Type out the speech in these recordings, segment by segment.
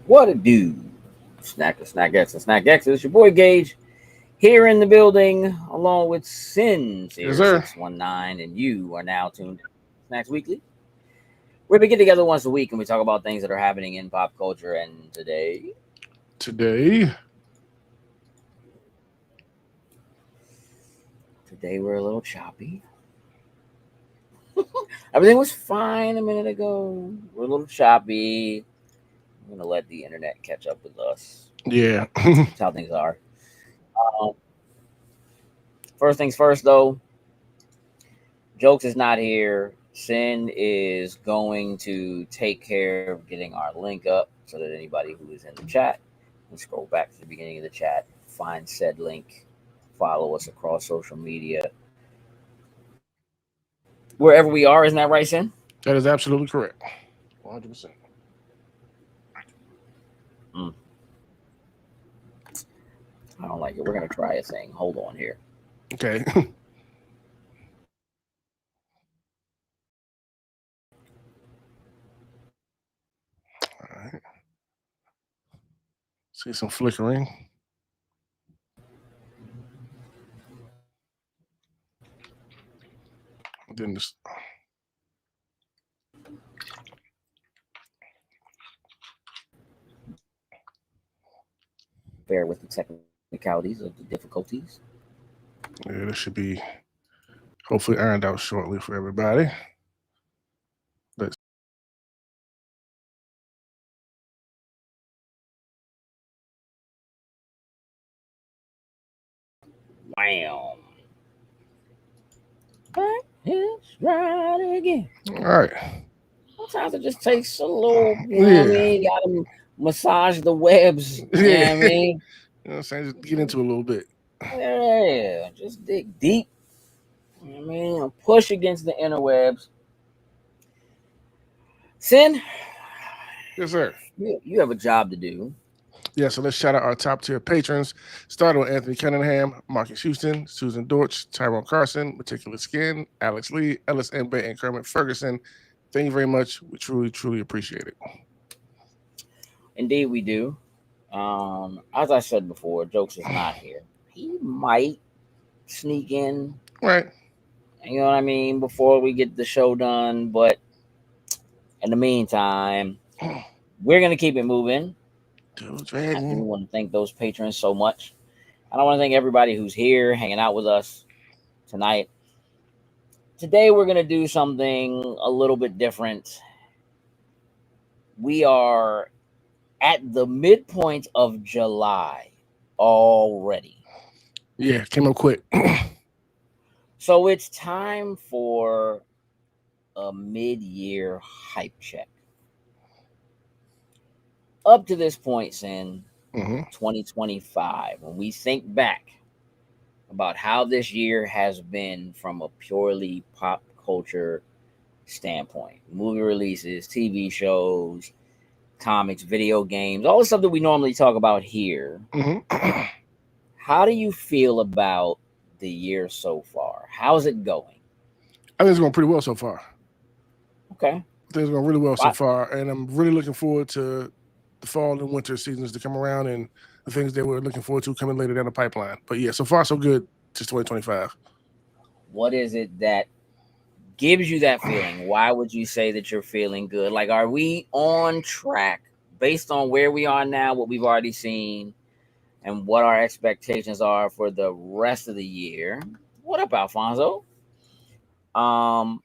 What a dude. Snack X and Snack X. It's your boy Gage here in the building, along with Sins Yes, here, sir. 619, and you are now tuned in to Snacks Weekly. Where we get together once a week and we talk about things that are happening in pop culture. And Today, today we're a little choppy. Everything was fine a minute ago. We're a little choppy. I'm gonna let the internet catch up with us. yeah. That's how things are. Um, First things first, though. Jokes is not here. Sin is going to take care of getting our link up so that anybody who is in the chat can scroll back to the beginning of the chat, find said link, follow us across social media, wherever we are. Isn't that right, Sin? That is absolutely correct. 100%. Mm, I don't like it. We're gonna try a thing. Hold on here. Okay. All right. See some flickering. Then this, Bear with the technicalities of the difficulties. yeah, this should be hopefully ironed out shortly for everybody. Let's Wham! Back hips right again. all right. Sometimes it just takes a little, you know what I Yeah. mean? You gotta massage the webs, you know Yeah. what I mean? You know what I'm saying? Just get into it a little bit. Yeah, just dig deep. You know what I mean? And push against the interwebs. Sin, Yes, sir. you have a job to do. Yeah, so let's shout out our top tier patrons. Starting with Anthony Cunningham, Marcus Houston, Susan Dortch, Tyrone Carson, Meticulous Skin, Alex Lee, Ellis Mbe, and Kermit Ferguson. Thank you very much. We truly, truly appreciate it. Indeed, we do. As I said before, Jokes is not here. He might sneak in, All right. you know what I mean, before we get the show done. But in the meantime, we're going to keep it moving. Dude, I do Dragon. want to thank those patrons so much. And I want to thank everybody who's here hanging out with us tonight. Today, we're going to do something a little bit different. We are at the midpoint of July already. Yeah, came up quick. So it's time for a mid year hype check. Up to this point, in Mm-hmm. 2025, when we think back about how this year has been from a purely pop culture standpoint, movie releases, TV shows, comics, video games, all the stuff that we normally talk about here. Mm-hmm. How do you feel about the year so far? How's it going? I think it's going pretty well so far. Okay. I think it's going really well so Right. far, and I'm really looking forward to the fall and winter seasons to come around and the things that we're looking forward to coming later down the pipeline. But yeah, so far so good. Just 2025. What is it that gives you that feeling? Why would you say that you're feeling good? Like, are we on track based on where we are now, what we've already seen, and what our expectations are for the rest of the year? What up, Alfonso? Um,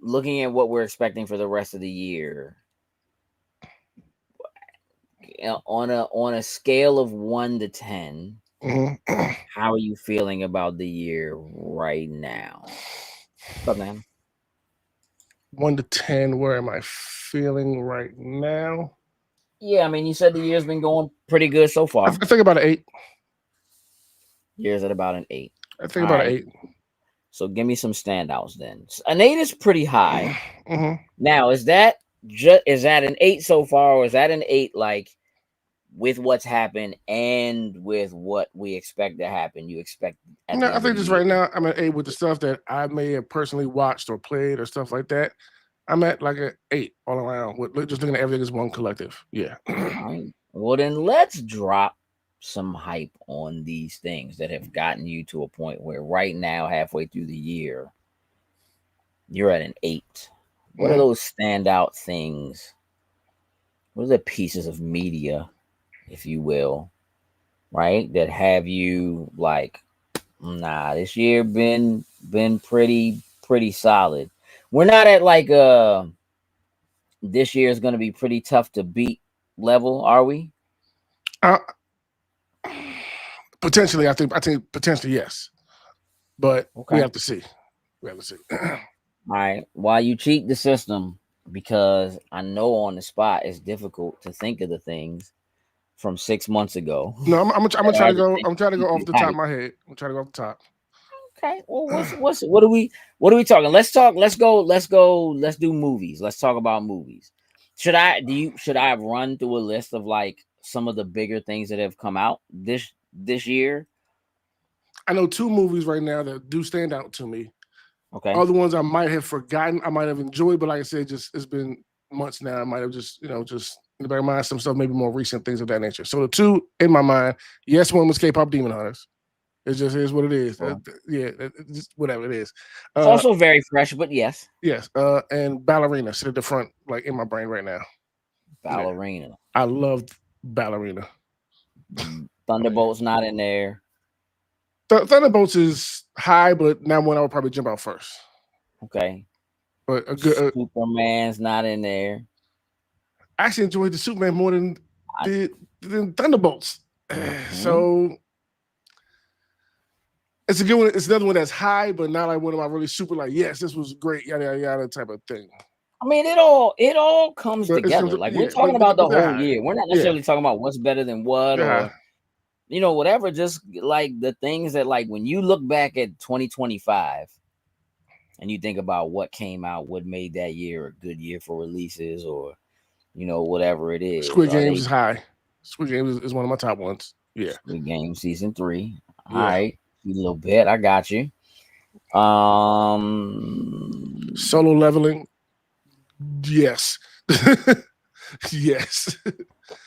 Looking at what we're expecting for the rest of the year, on a scale of 1 to 10, Mm-hmm. how are you feeling about the year right now? What's up, man? 1 to 10. Where am I feeling right now? Yeah, I mean, you said the year's been going pretty good so far. I think about an 8. Year's at about an 8. I think All about an right. 8. So give me some standouts then. An 8 is pretty high. Mm-hmm. Now, is that an 8 so far, or is that an 8 like with what's happened and with what we expect to happen? You expect at No, the I end of think the just year. right now I'm at 8 with the stuff that I may have personally watched or played or stuff like that. I'm at like an 8 all around. With just looking at everything as one collective. Yeah. All right. Well, then let's drop some hype on these things that have gotten you to a point where right now, halfway through the year, you're at an 8. What are Mhm. those standout things? What are the pieces of media, if you will, right, that have you like, nah, this year been pretty solid. We're not at like this year is going to be pretty tough to beat level, are we? Uh, potentially, I think potentially yes, but we Okay. have to see. We have to see. All right. While you cheat the system, because I know on the spot it's difficult to think of the things from 6 months ago No, I'm gonna that try to had the go. thing I'm trying to go keep off you the top of hype. my head. I'm trying to go off the top. Okay. Well, what's what are we talking? Let's talk. Let's go. Let's do movies. Let's talk about movies. Should I run through a list of like some of the bigger things that have come out this year? I know 2 movies right now that do stand out to me. Okay. Other ones I might have forgotten, I might have enjoyed, but like I said, just it's been months now. I might have just just in the back of my mind some stuff, maybe more recent things of that nature. So the 2 in my mind, yes, one was K-pop Demon Hunters. It just is what it is. Well, Yeah, just whatever it is. it's Uh, also very fresh, but yes, yes, and Ballerina sit at the front, like in my brain right now. Yeah, ballerina. I loved Ballerina. Thunderbolt's not in there. Thunderbolts is high, but not one I would probably jump out first. Okay. But a good. Superman's not in there. I actually enjoyed the Superman more than I, than Thunderbolts. mhm. So it's a good one. It's another one that's high, but not like one of my really super like, yes, this was great, yada yada yada type of thing. I mean, it all comes But it's together. Like we're yeah, talking about the but they're whole high. year. We're not Yeah, necessarily talking about what's better than what they're high. or whatever. Just like the things that like when you look back at 2025 and you think about what came out, what made that year a good year for releases or whatever it is. Squid Are Games they is high. Squid Games is one of my top ones. Yeah, Squid Game season 3? All yeah. right, a little bit. I got you. Um, Solo leveling. Yes, yes.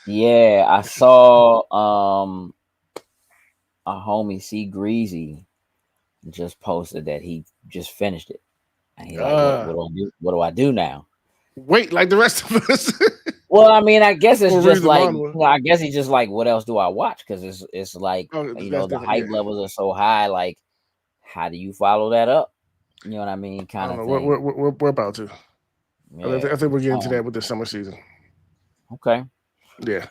yeah, I saw a homie C Greasy just posted that he just finished it, and he like, what uh, do I do? What do I do now? Wait, like the rest of us, Well, I mean, I guess it's or read just the like, manhwa. I guess he's just like, what else do I watch? Because it's like, Oh, that's the different. hype Yeah, levels are so high. Like, how do you follow that up? You know what I mean? I Kind don't of know. thing. We're about to. I Yeah. think we're getting to Um, that with the summer season. okay. Yeah,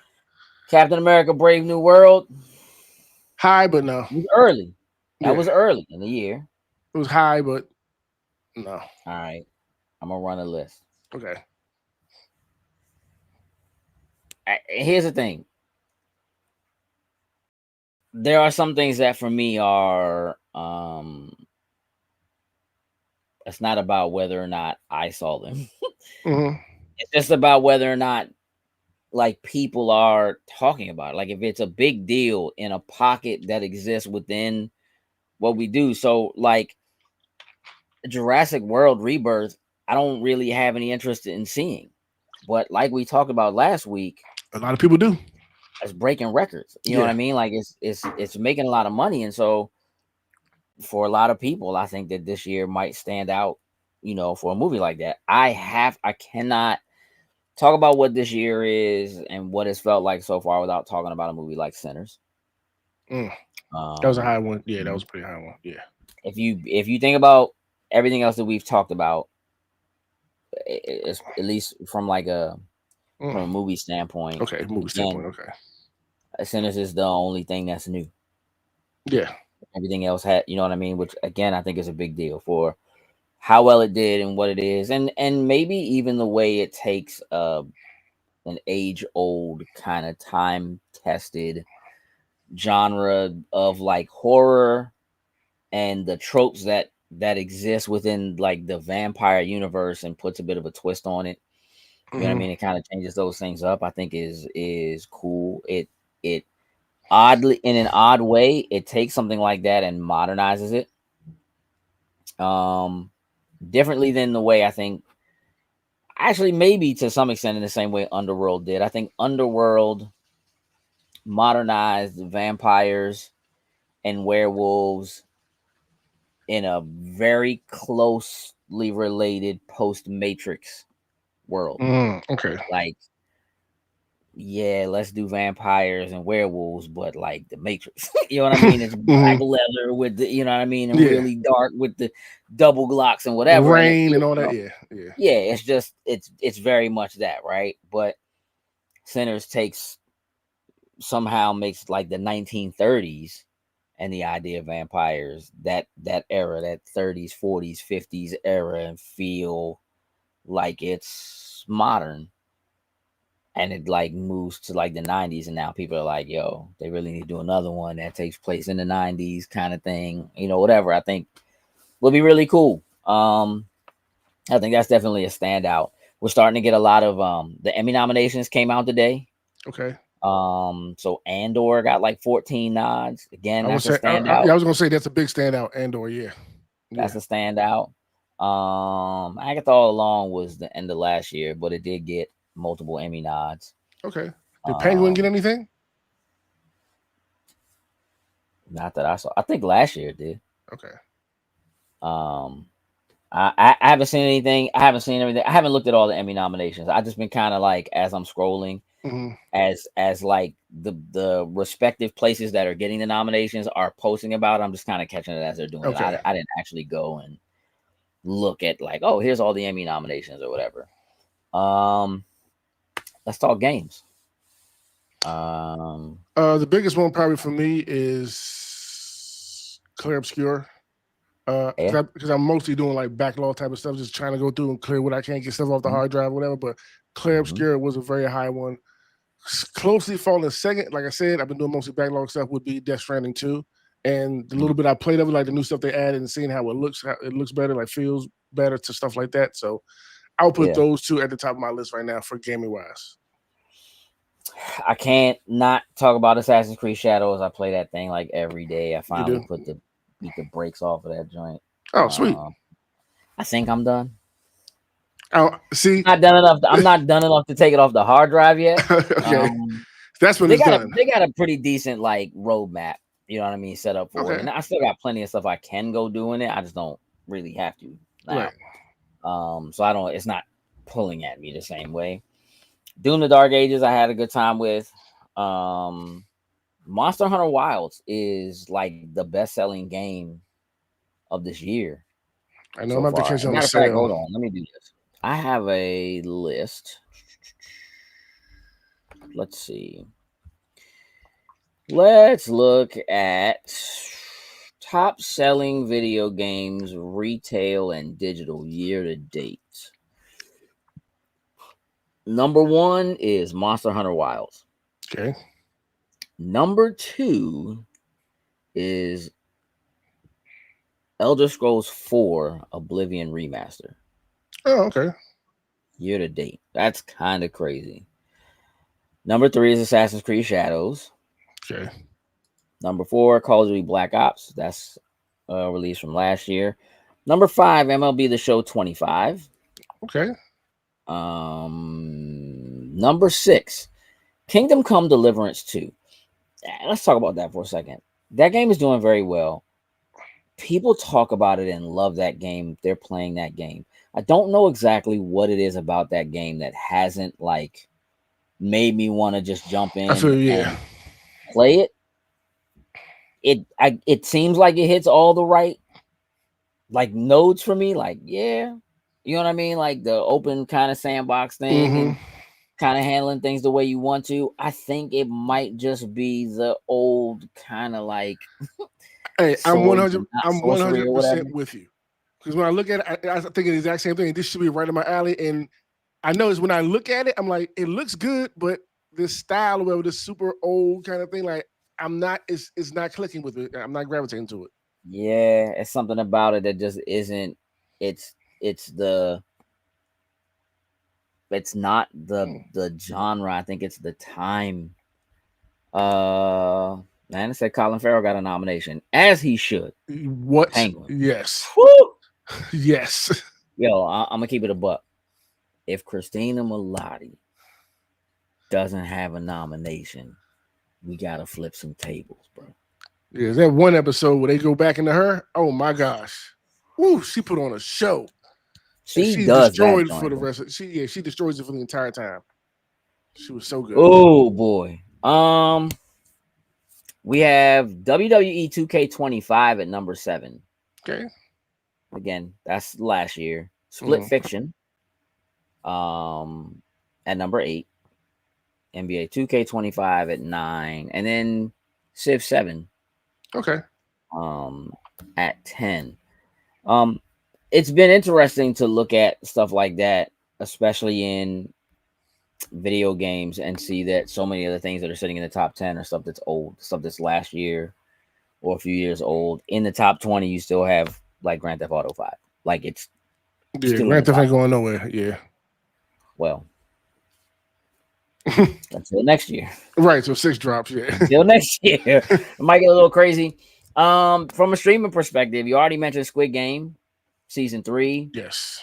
Captain America: Brave New World high, but no. was early. That Yeah, was early in the year. it was high, but no. All right. I'm gonna run a list. Okay. Here's the thing. There are some things that for me are it's not about whether or not I saw them. Hmm. It's just about whether or not like people are talking about it. Like if it's a big deal in a pocket that exists within what we do. So like Jurassic World Rebirth, I don't really have any interest in seeing. But like we talked about last week, A lot of people do. it's breaking records. You know what I Yeah. mean? Like it's making a lot of money. And so for a lot of people, I think that this year might stand out, for a movie like that. I cannot talk about what this year is and what it's felt like so far without talking about a movie like Sinners. Mm. That was a Um, high one. Yeah, that was a pretty high one. Yeah. if you think about everything else that we've talked about, it's at least from like Mm. from a movie standpoint. Okay, movie standpoint. Again, Okay. Sinners is the only thing that's new. Yeah. Everything else had, you know what I mean, which again I think is a big deal for how well it did and what it is, and maybe even the way it takes an age old kind of time tested genre of like horror and the tropes that exist within like the vampire universe and puts a bit of a twist on it. You know what I Hmm. mean? It kind of changes those things up. I think is cool. It oddly, in an odd way, it takes something like that and modernizes it. Um Differently than the way I think Actually, maybe to some extent in the same way Underworld did. I think Underworld modernized vampires and werewolves in a very closely related post Matrix world. Okay. Like, yeah, let's do vampires and werewolves, but like the Matrix. You know what I mean? It's black leather with the, you know what I mean, and Yeah. really dark with the double glocks and whatever. And it, Rain and all you that. know, Yeah. Yeah. yeah, it's just it's very much that, right? But Sinners takes somehow makes like the 1930s and the idea of vampires, that era, that 30s, 40s, 50s era, and feel like it's modern. And it like moves to like the 90s, and now people are like, yo, they really need to do another one that takes place in the 90s kind of thing, whatever. I think will be really cool. I think that's definitely a standout. We're starting to get a lot of the Emmy nominations came out today. Okay. So Andor got like 14 nods. Again, I would that's a say. standout. I was gonna say that's a big standout. Andor. Yeah. That's Yeah. a standout. Agatha All Along was the end of last year, but it did get multiple Emmy nods. Okay. Did Penguin get Um, anything? Not that I saw. I think last year it did. Okay. Um, I haven't seen anything. I haven't seen everything. I haven't looked at all the Emmy nominations. I just been kind of like as I'm scrolling, Mm-hmm. as like the respective places that are getting the nominations are posting about it, I'm just kind of catching it as they're doing it. Okay. I didn't actually go and look at like, oh, here's all the Emmy nominations or whatever. Um, let's talk games. The biggest one probably for me is Clear Obscure. Yeah. Because I'm mostly doing like backlog type of stuff, just trying to go through and clear what I can't get stuff off the Mhm. hard drive, whatever. But Clear Mhm. Obscure was a very high one. Closely falling second, like I said, I've been doing mostly backlog stuff. Would be Death Stranding 2, and the little bit I played of it, like the new stuff they added, and seeing how it looks better, like feels better to stuff like that. So I'll put Yeah. those two at the top of my list right now for gaming wise. I can't not talk about Assassin's Creed Shadows. I play that thing like every day. I You finally do? beat the brakes off of that joint. Oh, sweet. I think I'm done. Oh, see, Not done enough. I'm not done enough to take it off the hard drive yet. okay, that's when it's done. They got a pretty decent like roadmap. You know what I mean? Set up for it, Okay, and I still got plenty of stuff I can go do in it. I just don't really have to now. right. So I don't. It's not pulling at me the same way. Doom the Dark Ages, I had a good time with. Monster Hunter Wilds is like the best selling game of this year I know I'm so about to far. catch As it a on the matter of fact, sale. hold on, let me do this. I have a list. Let's see. Let's look at top selling video games, retail and digital year to date. Number one is Monster Hunter Wilds. Okay. Number two is Elder Scrolls 4 Oblivion Remaster. Oh, okay. Year to date. That's kind of crazy. Number three is Assassin's Creed Shadows. Okay. Number four, Call of Duty Black Ops. That's released from last year. Number five, MLB The Show 25. Okay. Number six, Kingdom Come Deliverance 2. Let's talk about that for a second. That game is doing very well. People talk about it and love that game. They're playing that game. I don't know exactly what it is about that game that hasn't like made me want to just jump I feel in yeah. and play it. It seems like it hits all the right like nodes for me. Like, yeah, you know what I mean? Like the open kind of sandbox thing Mm-hmm. and kind of handling things the way you want to. I think it might just be the old kind of like Hey, swords and not I'm sorcery or whatever. 100% with you. Because when I look at it, I think the exact same thing. This should be right in my alley. And I know is when I look at it, I'm like, it looks good, but this style, whatever, this super old kind of thing, like it's not clicking with it. I'm not gravitating to it. Yeah, it's something about it that just isn't. It's it's the it's not the genre. I think it's the time. Man, it said Colin Farrell got a nomination, as he should. What? Penguin. Yes. Woo! Yes. Yo, I'm gonna keep it a buck. if Christina Milioti doesn't have a nomination, we gotta flip some tables, bro. Yeah, is that one episode where they go back into her? Oh my gosh. Woo, she put on a show. And She she does that destroyed for joint, the bro. rest of she destroys it for the entire time. She was so good. Oh boy. We have WWE 2K25 at number 7. Okay. Again, that's last year. Split Mm-hmm. Fiction at number 8. NBA 2K25 at 9. And then Civ 7 Okay. at 10. Um it's been interesting to look at stuff like that, especially in video games, and see that so many of the things that are sitting in the top 10 are stuff that's old, stuff that's last year or a few years old. In the top 20, you still have like Grand Theft Auto 5. Like it's Yeah, still in Grand the Theft top. ain't going nowhere. Yeah. Well, until next year. Right. So 6 drops. Yeah. Until next year. It might get a little crazy. From a streaming perspective, you already mentioned Squid Game season 3. Yes.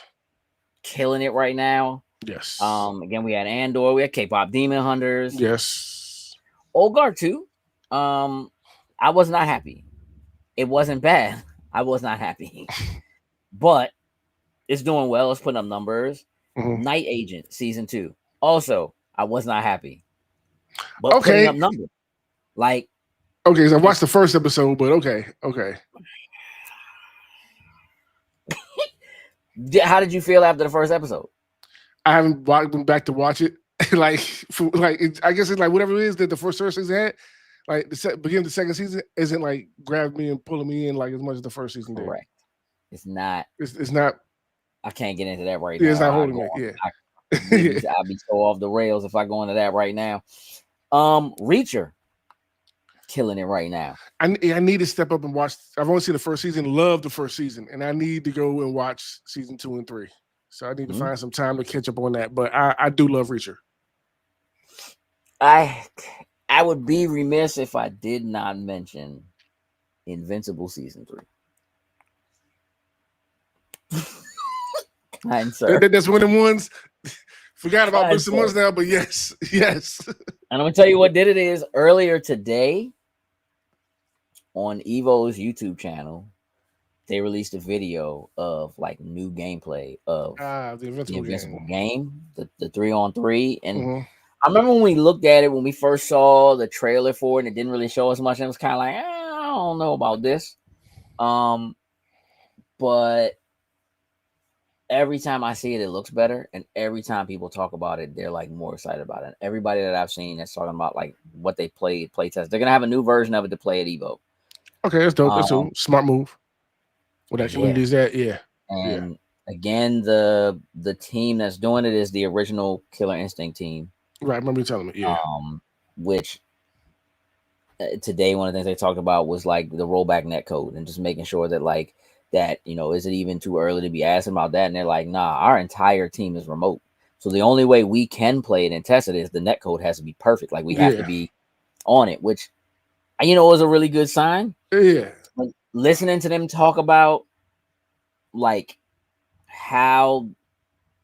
Killing it right now. Yes. Again, we had Andor, we had K-pop Demon Hunters. Yes. Olgar 2. I was not happy. It wasn't bad. I was not happy. But it's doing well. It's putting up numbers. Mm-hmm. Night Agent season 2. Also, I was not happy. But putting Okay. up numbers. Like, okay, so I watched the first episode, but okay. How did you feel after the first episode? I haven't been back to watch it. I guess it's like whatever it is that the first season had. Like the beginning of the second season isn't like grabbed me and pulling me in like as much as the first season did. Correct. It's not. It's not. I can't get into that right now. It's not holding me. Yeah. I'll be so off the rails if I go into that right now. Reacher, killing it right now. I need to step up and watch. I've only seen the first season. Love the first season, and I need to go and watch season 2 and 3. So I need to find some time to catch up on that. But I do love Reacher. I would be remiss if I did not mention Invincible season 3. Kind sir. That's one of the ones. Forgot about this months now, but yes. And I'm gonna tell you what did it is earlier today on Evo's YouTube channel. They released a video of like new gameplay of the Invincible game, the 3-on-3. And I remember when we looked at it when we first saw the trailer for it, and it didn't really show us much. And it was kind of like, I don't know about this. But every time I see it, it looks better. And every time people talk about it, they're like more excited about it. Everybody that I've seen that's talking about like what they play test. They're gonna have a new version of it to play at Evo. Okay, that's dope. That's a smart move. What that community is at, yeah. And again, the team that's doing it is the original Killer Instinct team. Right, I remember you telling me, yeah. Which today one of the things they talked about was like the rollback netcode and just making sure that like that, is it even too early to be asking about that? And they're like, nah, our entire team is remote. So the only way we can play it and test it is the netcode has to be perfect. Like we have to be on it, which was a really good sign. Yeah. Like, listening to them talk about like how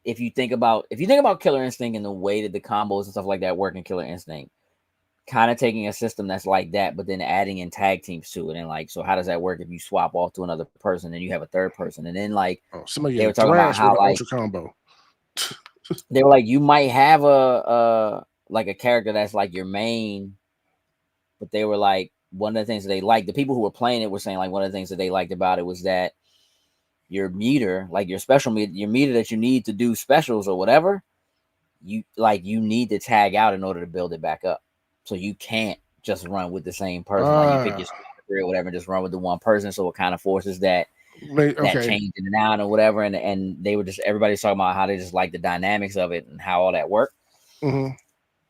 if you think about Killer Instinct and the way that the combos and stuff like that work in Killer Instinct, kind of taking a system that's like that, but then adding in tag teams to it, and like, so how does that work if you swap off to another person and you have a third person, and then like they were talking about how like ultra combo. They were like, you might have a character that's like your main, but they were like, one of the things that they liked, the people who were playing it were saying like one of the things that they liked about it was that your meter, like your special meter, your meter that you need to do specials or whatever, you need to tag out in order to build it back up. So you can't just run with the same person. Like you pick your squad or whatever and just run with the one person. So it kind of forces that change in and out or whatever. And they were just, everybody's talking about how they just like the dynamics of it and how all that worked. Mm-hmm.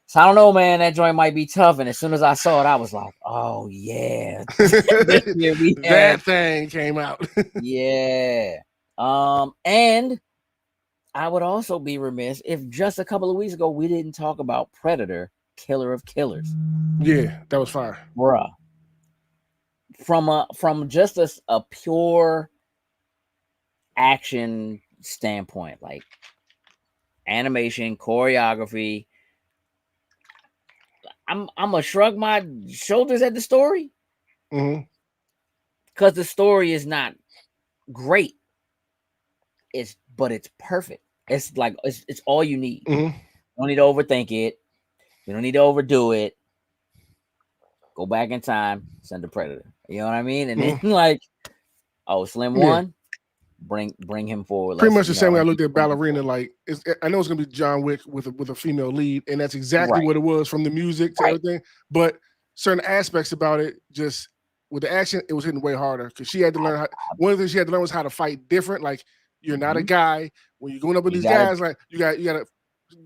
So I don't know, man. That joint might be tough. And as soon as I saw it, I was like, oh yeah. That thing came out. Yeah. And I would also be remiss if just a couple of weeks ago we didn't talk about Predator, Killer of Killers. Yeah, that was fire. Bruh. From just a pure action standpoint, like animation, choreography. I'm gonna shrug my shoulders at the story because the story is not great. But it's perfect. It's like it's all you need. You don't need to overthink it. You don't need to overdo it. Go back in time, send a predator. You know what I mean? And then like, oh, Slim one, bring him forward. Pretty Let's much the same way I let's looked at bring him Ballerina. forward. Like, I know it's gonna be John Wick with a female lead, and that's exactly Right, what it was from the music to right. everything. But certain aspects about it, just with the action, it was hitting way harder because she had to learn how. One of the things she had to learn was how to fight different. Like, you're not a Mhm. guy when you're going up with You these gotta guys. Like, you gotta.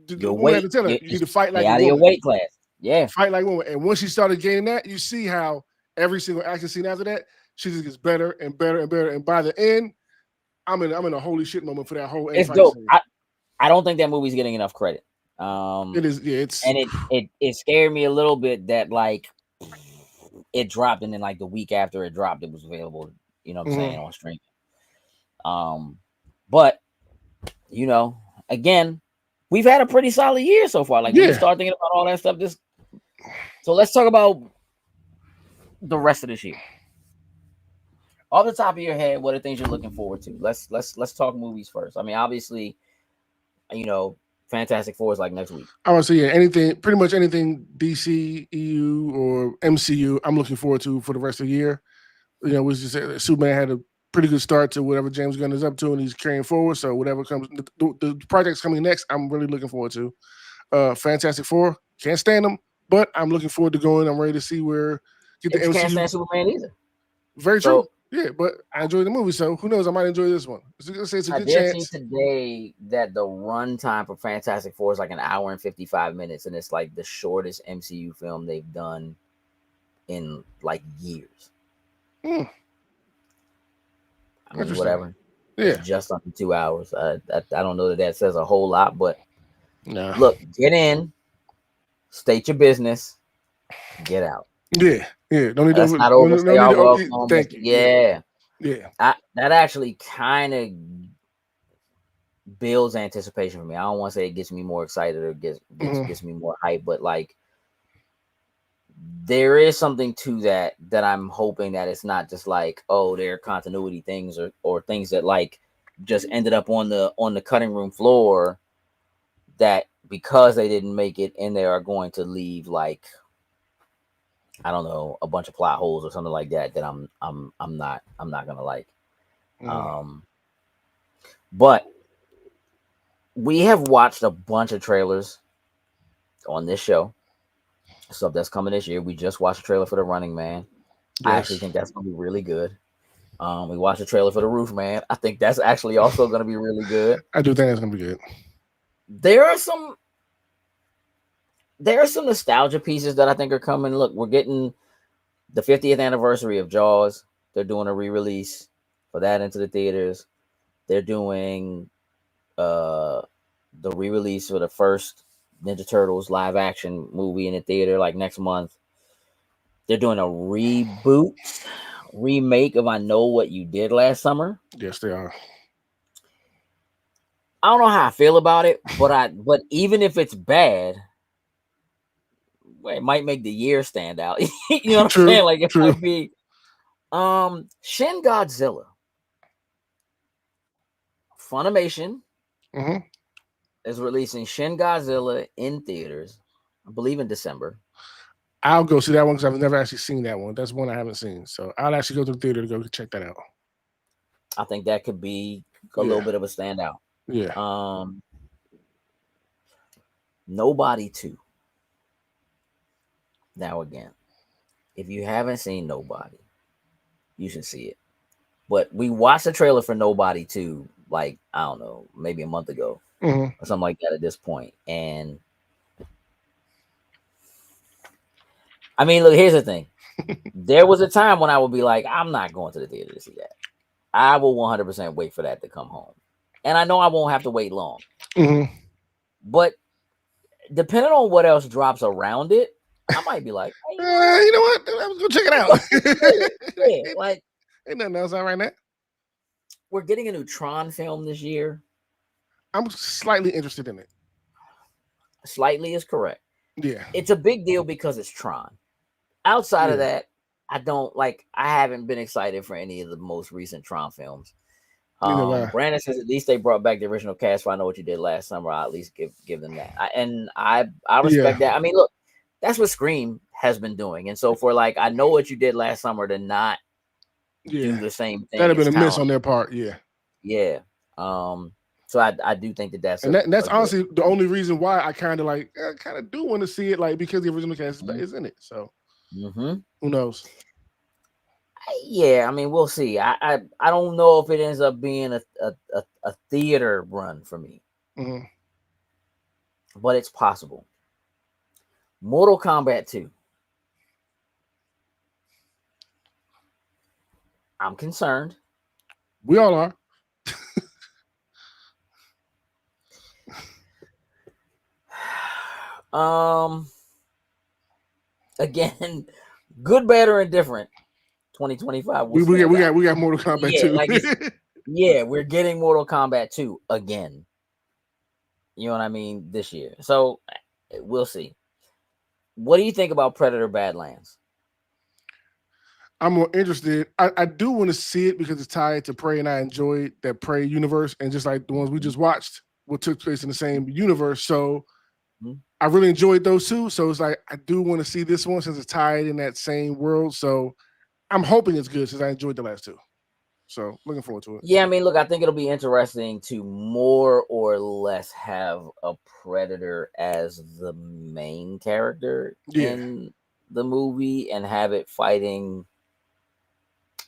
The your woman had to weight. tell her You you need just to fight stay like a out of your woman. weight class. Yeah, Fight like a woman. And once she started gaining that, you see how every single action scene after that, she just gets better and better and better. And by the end, I'm in a holy shit moment for that whole end it's fight dope. scene. I don't think that movie's getting enough credit. It is, yeah, it's And it scared me a little bit that like it dropped, and then like the week after it dropped, it was available. You know what I'm saying, on streaming. But you know, again, we've had a pretty solid year so far. Like when you yeah. start thinking about all that stuff, so let's talk about the rest of this year. Off the top of your head, what are things you're looking forward to? Let's talk movies first. I mean, obviously, you know, Fantastic Four is like next week. I would say yeah, anything, pretty much anything DC, EU, or MCU, I'm looking forward to for the rest of the year. You know, we just said Superman had a pretty good start to whatever James Gunn is up to, and he's carrying forward. So whatever comes, the projects coming next, I'm really looking forward to. Fantastic Four, can't stand them, but I'm looking forward to going. I'm ready to see where get the But you can't MCU. stand Superman either. Very true. So Yeah, but I enjoyed the movie, so who knows? I might enjoy this one. Let's say it's a I good did see chance. today that the runtime for Fantastic Four is like an hour and 55 minutes, and it's like the shortest MCU film they've done in like years. I mean, Interesting. whatever. It's Yeah. just under 2 hours. I don't know that says a whole lot, but Nah. look, get in, state your business, get out. Yeah. Yeah. Don't need to Let's not no overstay need our to welcome. thank you. Yeah. Yeah, Yeah. that actually kind of builds anticipation for me. I don't want to say it gets me more excited or gets me more hype, but like there is something to that I'm hoping that it's not just like, oh, there are continuity things or things that like just ended up on the cutting room floor that because they didn't make it in there are going to leave like I don't know, a bunch of plot holes or something like that I'm not gonna like. Um but we have watched a bunch of trailers on this show. Stuff that's coming this year. We just watched a trailer for The Running Man. I actually Yes. think that's gonna be really good. We watched a trailer for The Roof Man. I think that's actually also gonna be really good. I do think it's gonna be good. There are some nostalgia pieces that I think are coming. Look, we're getting the 50th anniversary of Jaws. They're doing a re-release for that into the theaters. They're doing uh the re-release for the first Ninja Turtles live action movie in the theater like next month. They're doing a remake of I Know What You Did Last Summer. Yes, they are. I don't know how I feel about it, but even if it's bad, well, it might make the year stand out. You know what I'm True. saying? Like it True. might be Shin Godzilla. Funimation hmm is releasing Shin Godzilla in theaters, I believe in December. I'll go see that one because I've never actually seen that one. That's one I haven't seen, so I'll actually go to the theater to go check that out. I think that could be a little Yeah. bit of a standout. Yeah. Um, Nobody 2. Now again, if you haven't seen Nobody, you should see it. But we watched the trailer for Nobody 2, like, I don't know, maybe a month ago or something like that at this point. And I mean, look, here's the thing. There was a time when I would be like, I'm not going to the theater to see that. I will 100% wait for that to come home. And I know I won't have to wait long. But depending on what else drops around it, I might be like, hey, You know what? I'm gonna go check it out. yeah, like Ain't nothing else out right now. we're getting a new Tron film this year. I'm slightly interested in it. Slightly is correct. Yeah. It's a big deal because it's Tron. Outside of Yeah. that, I don't like. I haven't been excited for any of the most recent Tron films. Neither have I. Brandon says at least they brought back the original cast. For I know what you did last summer. I'll at least give them that. I Yeah. respect that. I mean, look, that's what Scream has been doing, and so for like, I know what you did last summer to not do Yeah. the same thing. That'd have It's been a kind of miss like, on their part. Yeah. yeah. So I do think that that's And that's a good. honestly the only reason why I kind of like kind of do want to see it, like because the original cast is in it. So Mm-hmm. who knows? Yeah, I mean, we'll see. I don't know if it ends up being a theater run for me, Mm-hmm. but it's possible. Mortal Kombat 2. I'm concerned. We all are. Um, again, good, bad, or indifferent. 2025 will We stand out. got Mortal Kombat Yeah, too. like it's yeah, we're getting Mortal Kombat 2 again. You know what I mean? This year. So we'll see. What do you think about Predator Badlands? I'm more interested. I do want to see it because it's tied to Prey, and I enjoyed that Prey universe, and just like the ones we Mhm. just watched, what took place in the same universe. So Mhm. I really enjoyed those two. So it's like I do want to see this one since it's tied in that same world. So I'm hoping it's good since I enjoyed the last two. So looking forward to it. Yeah, I mean, look, I think it'll be interesting to more or less have a Predator as the main character Yeah. in the movie and have it fighting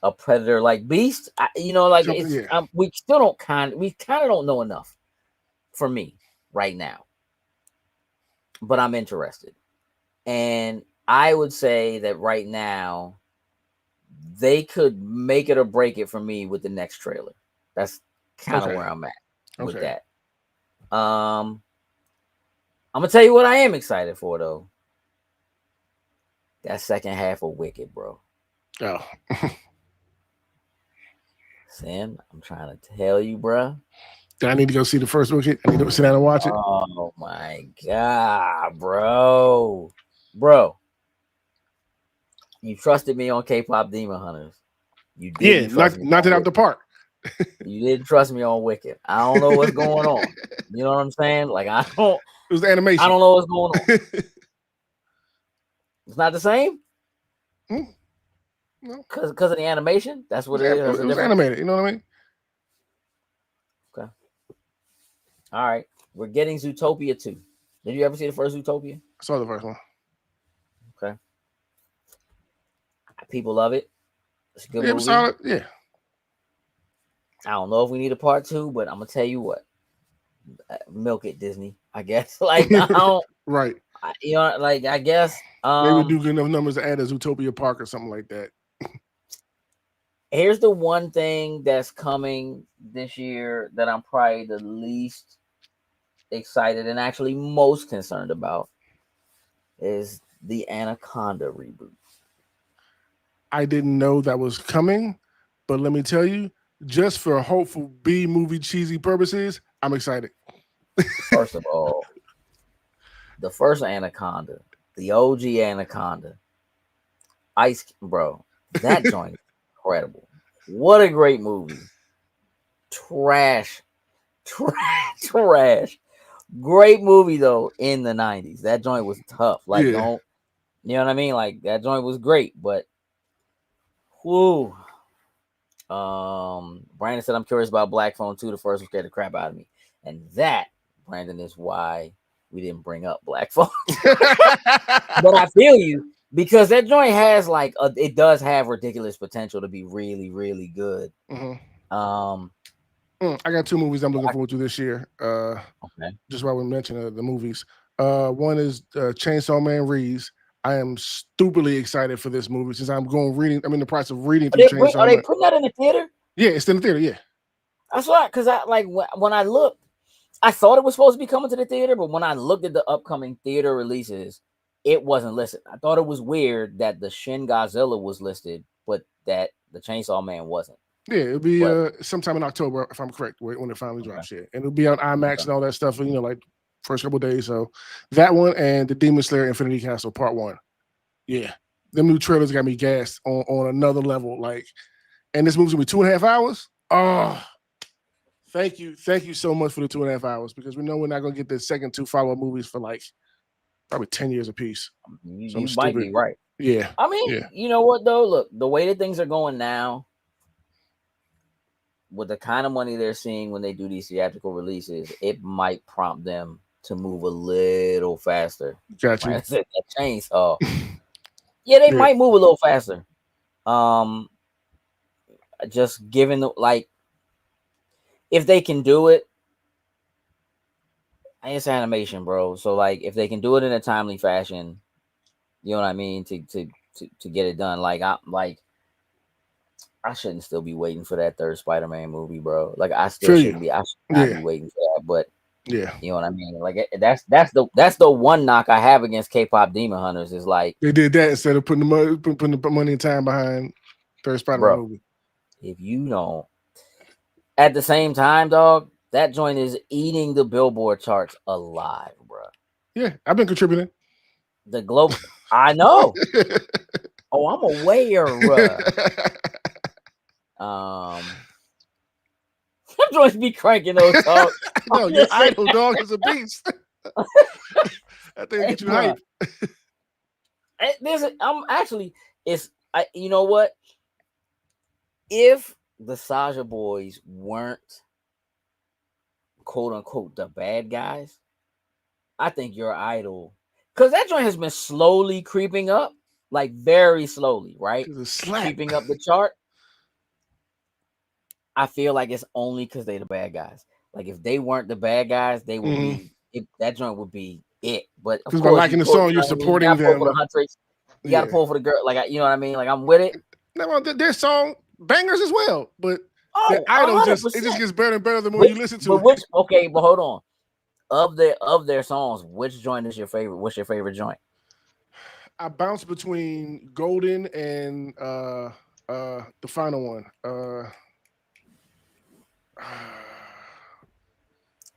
a Predator like Beast. Like Something. Yeah. we still don't we kind of don't know enough for me right now, but I'm interested. And I would say that right now they could make it or break it for me with the next trailer. That's kind of Okay. where I'm at with Okay. that. I'm gonna tell you what I am excited for though. That second half of Wicked, bro. Oh. Sam, I'm trying to tell you, bro. I need to go see the first Wicked. I need to sit down and watch it. Oh my god, bro. Bro, you trusted me on K-pop Demon Hunters. You Yeah, didn't trust me knocked on it out the Wicked. park. You didn't trust me on Wicked. I don't know what's going on. You know what I'm saying? Like It was the I animation. don't know what's going on. It's not the same No, because of the animation. That's what it is. That's the it was difference. animated. You know what I mean? Okay. All right. We're getting Zootopia 2. Did you ever see the first Zootopia? I saw the first one. Okay. People love it. It's a good Yeah, it was movie. solid. Yeah. I don't know if we need a part 2, but I'm gonna tell you what. Milk it, Disney. I guess. Like I don't. Right. Like I guess. Maybe we'll do good enough numbers to add a Zootopia Park or something like that. Here's the one thing that's coming this year that I'm probably the least excited and actually most concerned about is the Anaconda reboot. I didn't know that was coming, but let me tell you, just for hopeful B movie cheesy purposes, I'm excited. First of all, the first Anaconda, the OG Anaconda, bro, that joint is incredible. What a great movie. Trash, trash. Great movie though in the 90s. That joint was tough. Like, Yeah. don't you know what I mean? Like that joint was great, but whoo. Brandon said I'm curious about Black Phone 2. The first one scared the crap out of me. And that, Brandon, is why we didn't bring up Black Phone. But I feel you because that joint has it does have ridiculous potential to be really, really good. I got two movies I'm looking forward to this year. Okay. Just while we mention the movies. One is Chainsaw Man Reeves. I am stupidly excited for this movie since I'm in the process of reading through Are Chainsaw they Man. putting that in the theater? Yeah, it's in the theater. Yeah. That's right. Because I like when I looked, I thought it was supposed to be coming to the theater, but when I looked at the upcoming theater releases, it wasn't listed. I thought it was weird that the Shin Godzilla was listed, but that the Chainsaw Man wasn't. Yeah, it'll be But sometime in October if I'm correct when it finally okay, drops. Yeah, and it'll be on IMAX okay. and all that stuff. Like first couple of days. So that one and the Demon Slayer Infinity Castle Part One. Yeah, them new trailers got me gassed on another level. Like, and this movie's gonna be 2.5 hours. Oh, thank you so much for the 2.5 hours because we know we're not gonna get the second two follow up movies for like probably 10 years apiece. So I'm You might stupid. be right. Yeah, I mean, yeah, you know what though? Look, the way that things are going now, with the kind of money they're seeing when they do these theatrical releases, it might prompt them to move a little faster. got Right? you. I said that chainsaw. Yeah, they Yeah, might move a little faster. Um, just given the like, if they can do it, it's animation, bro. So like, if they can do it in a timely fashion, you know what I mean, to get it done. I shouldn't still be waiting for that third Spider-Man movie, bro. Like I still feel you. shouldn't be. I should not be Yeah, waiting for that. But yeah. you know what I mean? Like that's the one knock I have against K-pop Demon Hunters is like, They did that instead of putting the money and time behind third Spider-Man bro, movie. if you don't at the same time, dog, that joint is eating the Billboard charts alive, bro. Yeah, I've been contributing. The global, I know. Oh, I'm aware. Um, them joints be cranking those dog. I'm No, your just saying, idol dog is a beast. I think hey, get you bro. hype. I'm actually, you know what? If the Saja boys weren't quote unquote the bad guys, I think your idol, because that joint has been slowly creeping up, like very slowly, right? Cause it slap. Creeping up the chart. I feel like it's only because they the bad guys. Like if they weren't the bad guys, they would Mm-hmm. be that joint would be it. But of Because by course, you liking the pull, song, you you're know what I mean. You supporting gotta pull for the them. huntress. You gotta Yeah. pull for the girl. You know what I mean. Like I'm with it. Now, well, their song bangers as well, but the Oh, idol hundred just it just percent. gets better and better the more Which, you listen but to it. which? Okay, but hold on. Of their songs, which joint is your favorite? What's your favorite joint? I bounce between Golden and the final one. What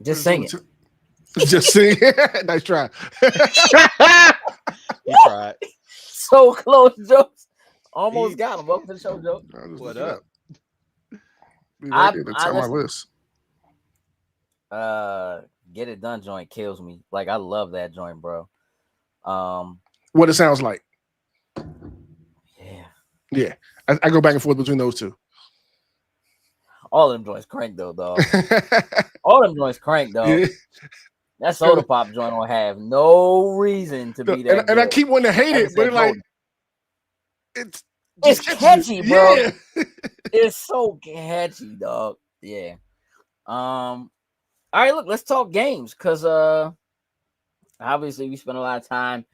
Just is sing on it. just sing. Nice try. He tried. So close, jokes. Almost Eat. got him. Welcome to the show, Joe. I'll just What look it up? up. Be right I there at the I top of my listen. list. Uh, Get It Done joint kills me. Like I love that joint, bro. Um, What it sounds like. yeah. Yeah. I go back and forth between those two. All of them joints crank though, dog. All of them joints crank, dog. Yeah. That soda pop joint don't have no reason to be that And I good. keep wanting to hate Ever it, but since it's like Golden. it's It's just catches catchy, you. bro. Yeah. It's so catchy, dog. Yeah. All right, look, let's talk games because obviously we spent a lot of time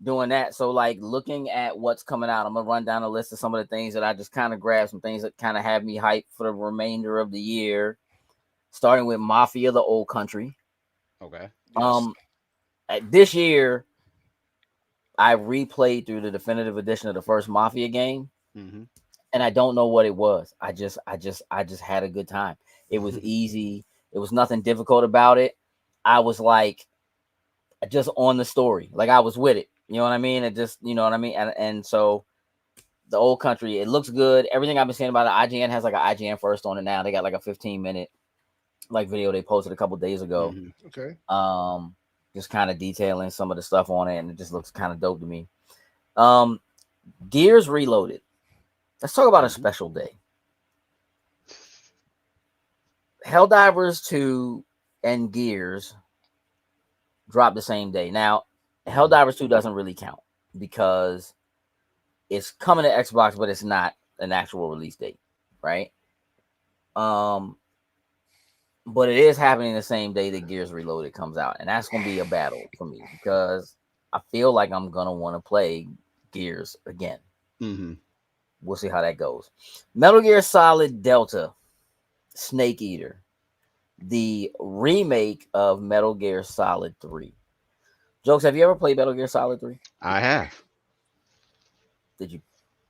doing that. So like looking at what's coming out, I'm gonna run down a list of some of the things that I just kind of grabbed, some things that kind of have me hyped for the remainder of the year. Starting with Mafia: The Old Country. Okay. Yes. This year I replayed through the definitive edition of the first Mafia game, Mm-hmm. and I don't know what it was. I just had a good time. It was easy. It was nothing difficult about it. I was like just on the story, like I was with it. You know what I mean? It just, you know what I mean. And so the Old Country, it looks good. Everything I've been saying about it, IGN has like an IGN first on it now. They got like a 15-minute like video they posted a couple days ago. Mm-hmm. Okay. Just kind of detailing some of the stuff on it, and it just looks kind of dope to me. Um, Gears Reloaded. Let's talk about a Mm-hmm. special day. Helldivers 2 and Gears dropped the same day. Now, Helldivers 2 doesn't really count because it's coming to Xbox, but it's not an actual release date, right? But it is happening the same day that Gears Reloaded comes out, and that's gonna be a battle for me because I feel like I'm gonna want to play Gears again. Mm-hmm. We'll see how that goes. Metal Gear Solid Delta Snake Eater, the remake of Metal Gear Solid 3. Jokes, have you ever played Metal Gear Solid 3? I have. Did you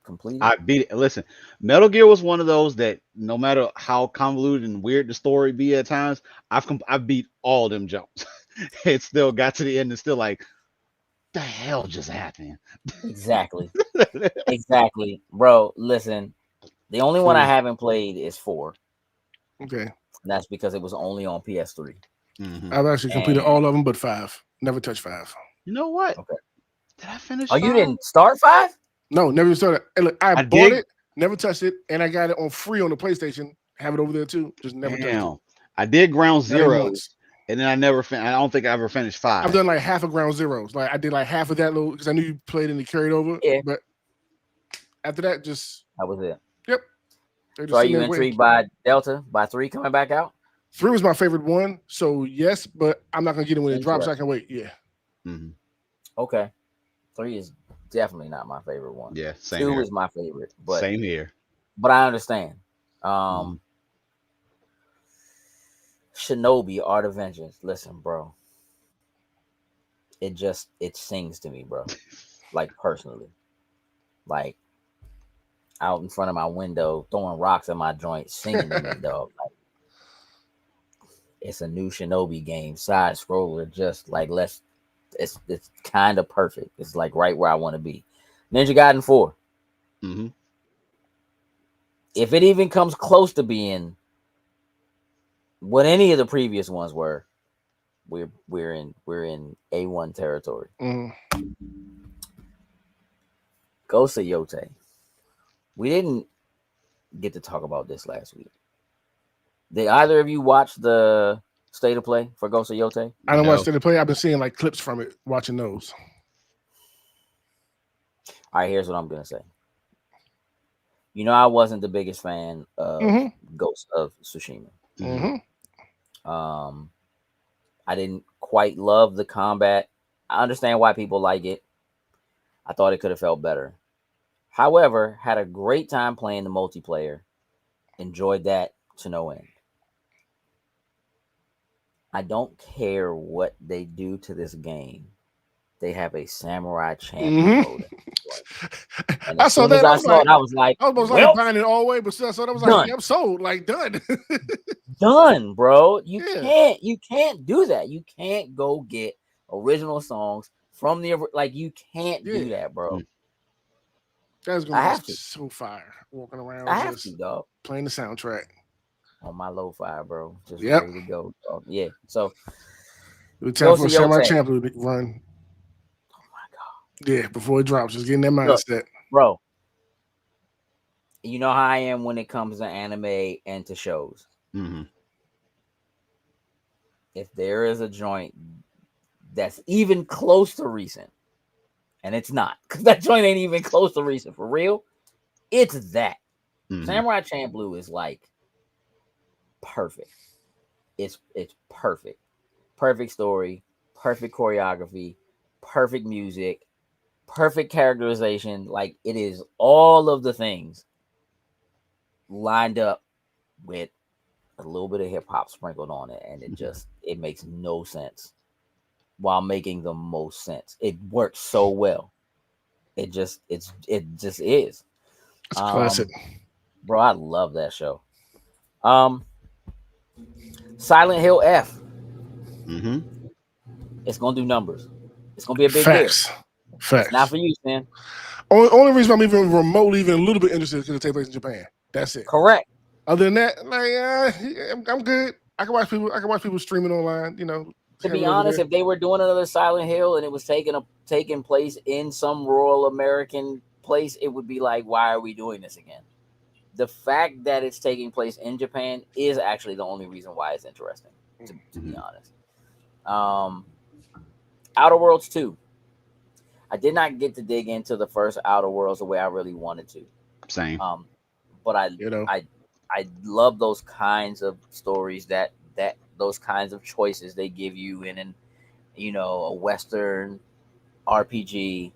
completed. I beat it. Listen, Metal Gear was one of those that no matter how convoluted and weird the story be at times, I've beat all them jumps. It still got to the end and still like, the hell just happened? Exactly. Exactly. Bro, listen. The only one I 3. haven't played is 4. Okay. And that's because it was only on PS3. Hmm. I've actually completed And all of them but 5. Never touched 5. You know what? okay. Did I finish Oh, you 5? didn't start 5? No, never even started. Hey, look, I I bought did. it, never touched it, and I got it on free on the PlayStation. Have it over there too. Just never touched it. Damn. I did Ground Not even Zeroes, once. and then I never. I don't think I ever finished I've 5. done like half of Ground Zeroes. Like I did like half of that little because I knew you played and it carried over. Yeah, But after that, just that was it. yep. They're So just are sitting you there waiting. intrigued by Delta, by 3 coming back out? 3 was my favorite one, so yes, but I'm not gonna get it when it drops. I Interesting. can wait. Yeah. Hmm. Okay. 3 is definitely not my favorite one. Yeah, same 2 here. is my favorite, Same here. but I understand. Hmm. Shinobi Art of Vengeance. Listen, bro. It sings to me, bro. Like personally. Like out in front of my window, throwing rocks at my joint, singing to me, dog. Like it's a new Shinobi game, side scroller, just like let's it's kind of perfect. It's like right where I want to be. Ninja Gaiden 4. Hmm. If it even comes close to being what any of the previous ones were, we're in A1 territory. Mhm. Ghost of Yote. We didn't get to talk about this last week. Did either of you watch the state of play for Ghost of Yote? I don't watch No. the play. I've been seeing like clips from it, watching those. All right, here's what I'm gonna say. You know, I wasn't the biggest fan of Mm-hmm. Ghost of Tsushima. Hmm. Mm-hmm. Um, I didn't quite love the combat. I understand why people like it. I thought it could have felt better. However, had a great time playing the multiplayer. Enjoyed that to no end. I don't care what they do to this game. They have a samurai champion mode. Mm-hmm. And I as saw soon as that. I I was saw like, it, I was like, I was almost like well, buying it all the way, but still, I saw that. I was like, done. yeah, I'm sold. Like done. Done, bro. You Yeah. can't do that. You can't go get original songs from the like you can't Yeah. do that, bro. That's gonna I be have to. so fire. Walking around I have just to, dog. playing the soundtrack. On my lo-fi, bro. Just Yep. ready to go. Dog. Yeah. So It was time Ghost for a of Yote. Samurai Champion to run. Oh my god. Yeah, before it drops, just getting that Look, mindset. bro. You know how I am when it comes to anime and to shows. Hmm. If there is a joint that's even close to recent, and it's not, because that joint ain't even close to recent for real. It's that. Hmm. Samurai Champloo is like perfect. It's perfect. Perfect story, perfect choreography, perfect music, perfect characterization. Like it is all of the things lined up with a little bit of hip hop sprinkled on it, and it makes no sense while making the most sense. It works so well. It just is. It's a classic. Um, bro, I love that show. Um, Silent Hill F. Hmm. It's gonna do numbers. It's gonna be a big deal. Facts. It's not Facts. for you, man. Only reason I'm even remotely even a little bit interested is because it takes place in Japan. That's it. Correct. Other than that, like I'm good. I can watch people. I can watch people streaming online. To have be it over honest, there. if they were doing another Silent Hill and it was taking place in some rural American place, it would be like, why are we doing this again? The fact that it's taking place in Japan is actually the only reason why it's interesting. To be Hmm. honest, um, Outer Worlds 2. I did not get to dig into the first Outer Worlds the way I really wanted to. Same. Um, but I You know. I I love those kinds of stories that those kinds of choices they give you in an a Western RPG.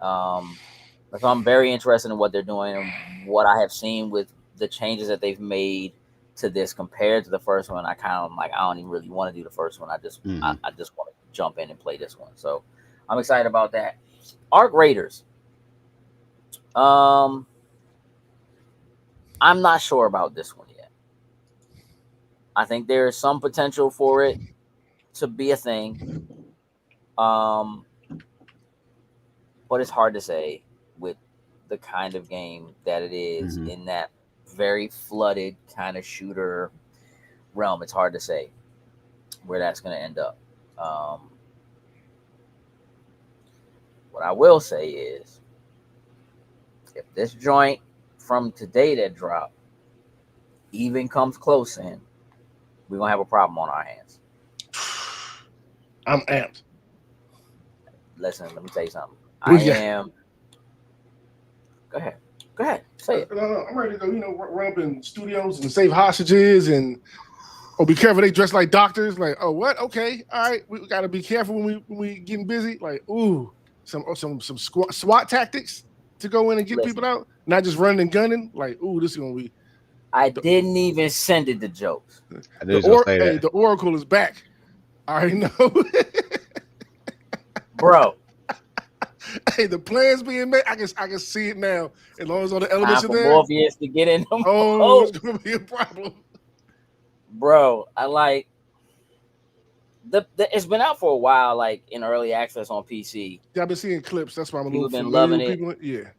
So I'm very interested in what they're doing and what I have seen with the changes that they've made to this compared to the first one. I kind of like I don't even really want to do the first one. Hmm. I just want to jump in and play this one. So I'm excited about that. Arc Raiders. Um, I'm not sure about this one yet. I think there is some potential for it to be a thing. Um, but it's hard to say with the kind of game that it is Mhm. in that very flooded kind of shooter realm. It's hard to say where that's going to end up. Um, what I will say is, if this joint from today that dropped even comes close in, we're gonna have a problem on our hands. I'm amped. Listen, let me tell you something. What I you got? am. Go ahead. Go ahead. Say it. No, I'm ready to go. Run up in studios and save hostages and be careful. They dress like doctors. Like, oh, what? Okay, all right. We got to be careful when we getting busy. Like, ooh, some SWAT tactics to go in and get people Listen, out, not just running and gunning. Like, ooh, this is gonna be I the didn't even send it to jokes, I knew he was gonna say hey, that. the Oracle is back. I already know. bro. Hey, the plans being made. I can see it now. As long as all the elements Time are for there. Morpheus to get in them. Oh, Oh, it's gonna be a problem. bro. I like the. It's been out for a while, like in early access on PC. Yeah, I've been seeing clips. That's why I'm a People little have been familiar loving with it. people. Yeah.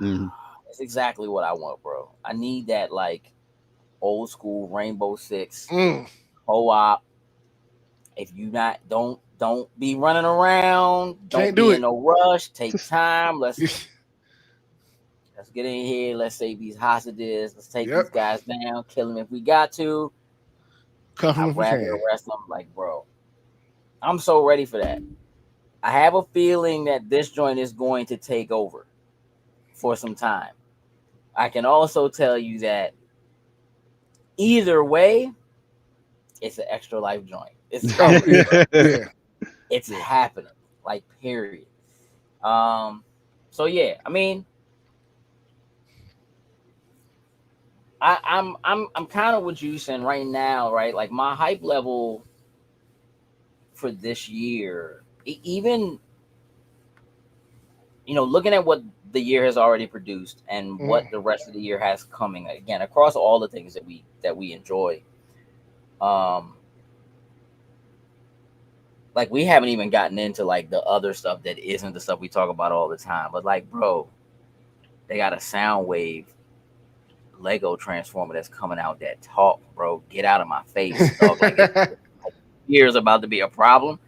Mhm. It's exactly what I want, bro. I need that like old school Rainbow Six Mm, co-op. If you not don't be running around, don't can't do be in it. no rush. Take time. Let's get in here. Let's save these hostages. Let's take these Yep. guys down. Kill them if we got to. Cuff them I'd if we rather can. arrest them. Like, bro, I'm so ready for that. I have a feeling that this joint is going to take over for some time. I can also tell you that either way, it's an extra life joint. It's Oh happening, yeah, bro. yeah, It's yeah. happening. Like, period. Um, so yeah, I mean, I'm kind of with you saying right now, right? Like my hype level for this year, even looking at what the year has already produced and Mhm. what the rest of the year has coming again across all the things that we enjoy. Um, like we haven't even gotten into like the other stuff that isn't the stuff we talk about all the time. But like, bro, they got a Soundwave Lego transformer that's coming out that talk, bro. Get out of my face, dog. Like it's years about to be a problem.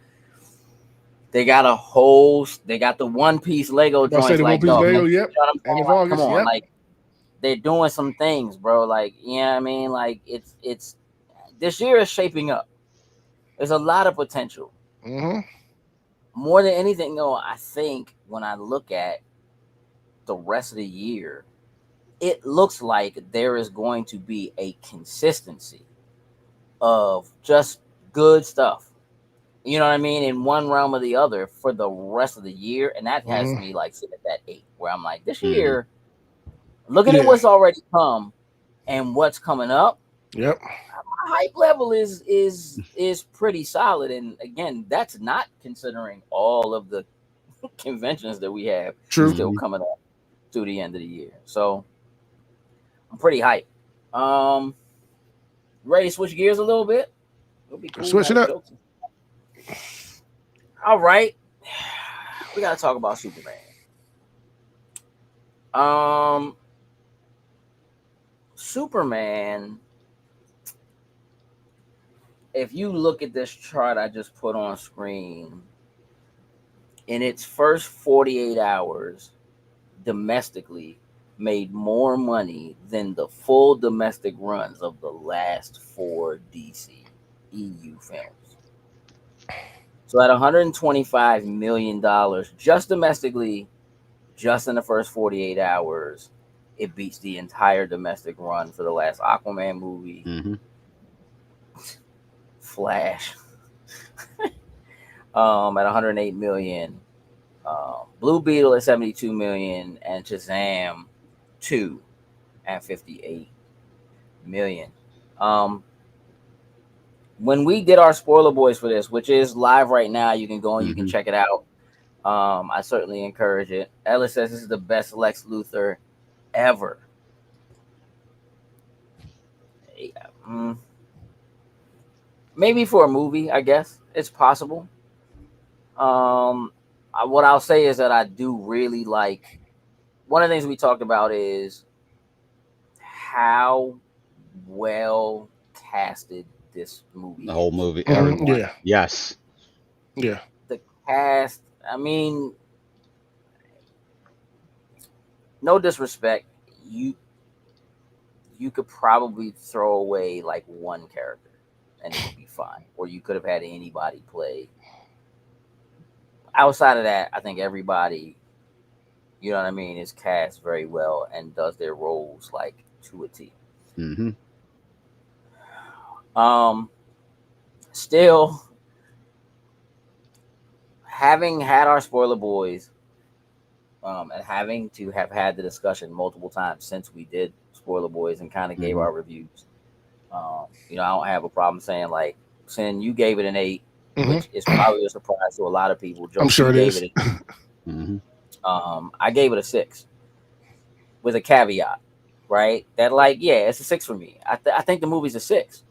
They got the one piece Lego About to say joints, the One like Piece dog, man. Lego. You Yep. know what I'm End saying? of Like, come August. on, Yep. like they're doing some things, bro. Like, you know what I mean? Like it's this year is shaping up. There's a lot of potential. Mm-hmm. More than anything, though, I think when I look at the rest of the year, it looks like there is going to be a consistency of just good stuff. You know what I mean? In one realm or the other for the rest of the year. And that has Mm-hmm. me like sitting at that 8, where I'm like, this Mhm. year, looking at Yeah. what's already come and what's coming up, Yep. my hype level is pretty solid. And again, that's not considering all of the conventions that we have True. still Mhm. coming up through the end of the year. So I'm pretty hyped. Um, ready to switch gears a little bit? It'll be cool Switch now it that up. jokes. All right, we gotta talk about Superman. Um, Superman. If you look at this chart I just put on screen, in its first 48 hours domestically, made more money than the full domestic runs of the last 4 DC EU films. So at $125 million just domestically, just in the first 48 hours, it beats the entire domestic run for the last Aquaman movie, Mhm. Flash, at 108 million, Blue Beetle at 72 million, and Shazam 2 at 58 million. Um, when we did our spoiler boys for this, which is live right now, you can go and you can Mhm. check it out. I certainly encourage it. Ellis says this is the best Lex Luthor ever. Yeah, maybe for a movie, I guess it's possible. What I'll say is that I do really like. One of the things we talked about is how well casted this The movie whole is. movie, everyone. Yeah. Yes. Yeah. The cast, I mean, no disrespect, you you could probably throw away like one character and it would be fine. Or you could have had anybody play. Outside of that, I think everybody, you know what I mean, is cast very well and does their roles like to a T. Mm-hmm. Um, Still, having had our spoiler boys, and having to have had the discussion multiple times since we did spoiler boys and kind of gave Mm-hmm. our reviews. I don't have a problem saying like, Sin, you gave it an 8, Hmm. which is probably a surprise to a lot of people. I'm Jokes, sure you it gave is. it an 8. Mm-hmm. I gave it a 6 with a caveat, right? That like, yeah, it's a 6 for me. I think the movie's a 6.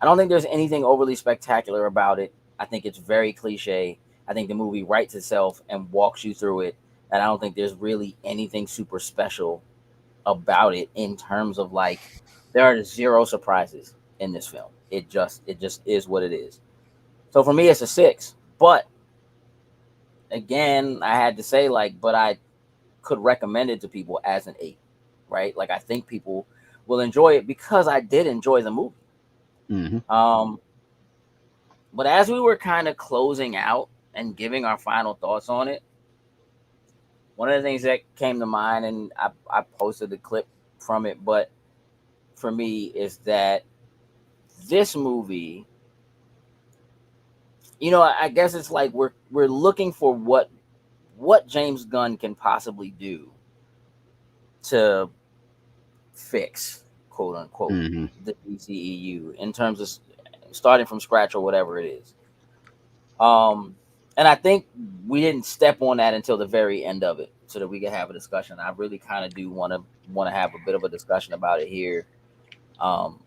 I don't think there's anything overly spectacular about it. I think it's very cliche. I think the movie writes itself and walks you through it, and I don't think there's really anything super special about it in terms of like there are zero surprises in this film. It just is what it is. So for me, it's a 6. But again, I had to say like, but I could recommend it to people as an 8, right? Like I think people will enjoy it because I did enjoy the movie. Mm-hmm. Um, but as we were kind of closing out and giving our final thoughts on it, one of the things that came to mind, and I posted a clip from it, but for me is that this movie, I guess it's like we're looking for what James Gunn can possibly do to fix, quote unquote, Mm-hmm. the DCEU in terms of starting from scratch or whatever it is. Um, and I think we didn't step on that until the very end of it, so that we could have a discussion. I really kind of do want to have a bit of a discussion about it here. Um,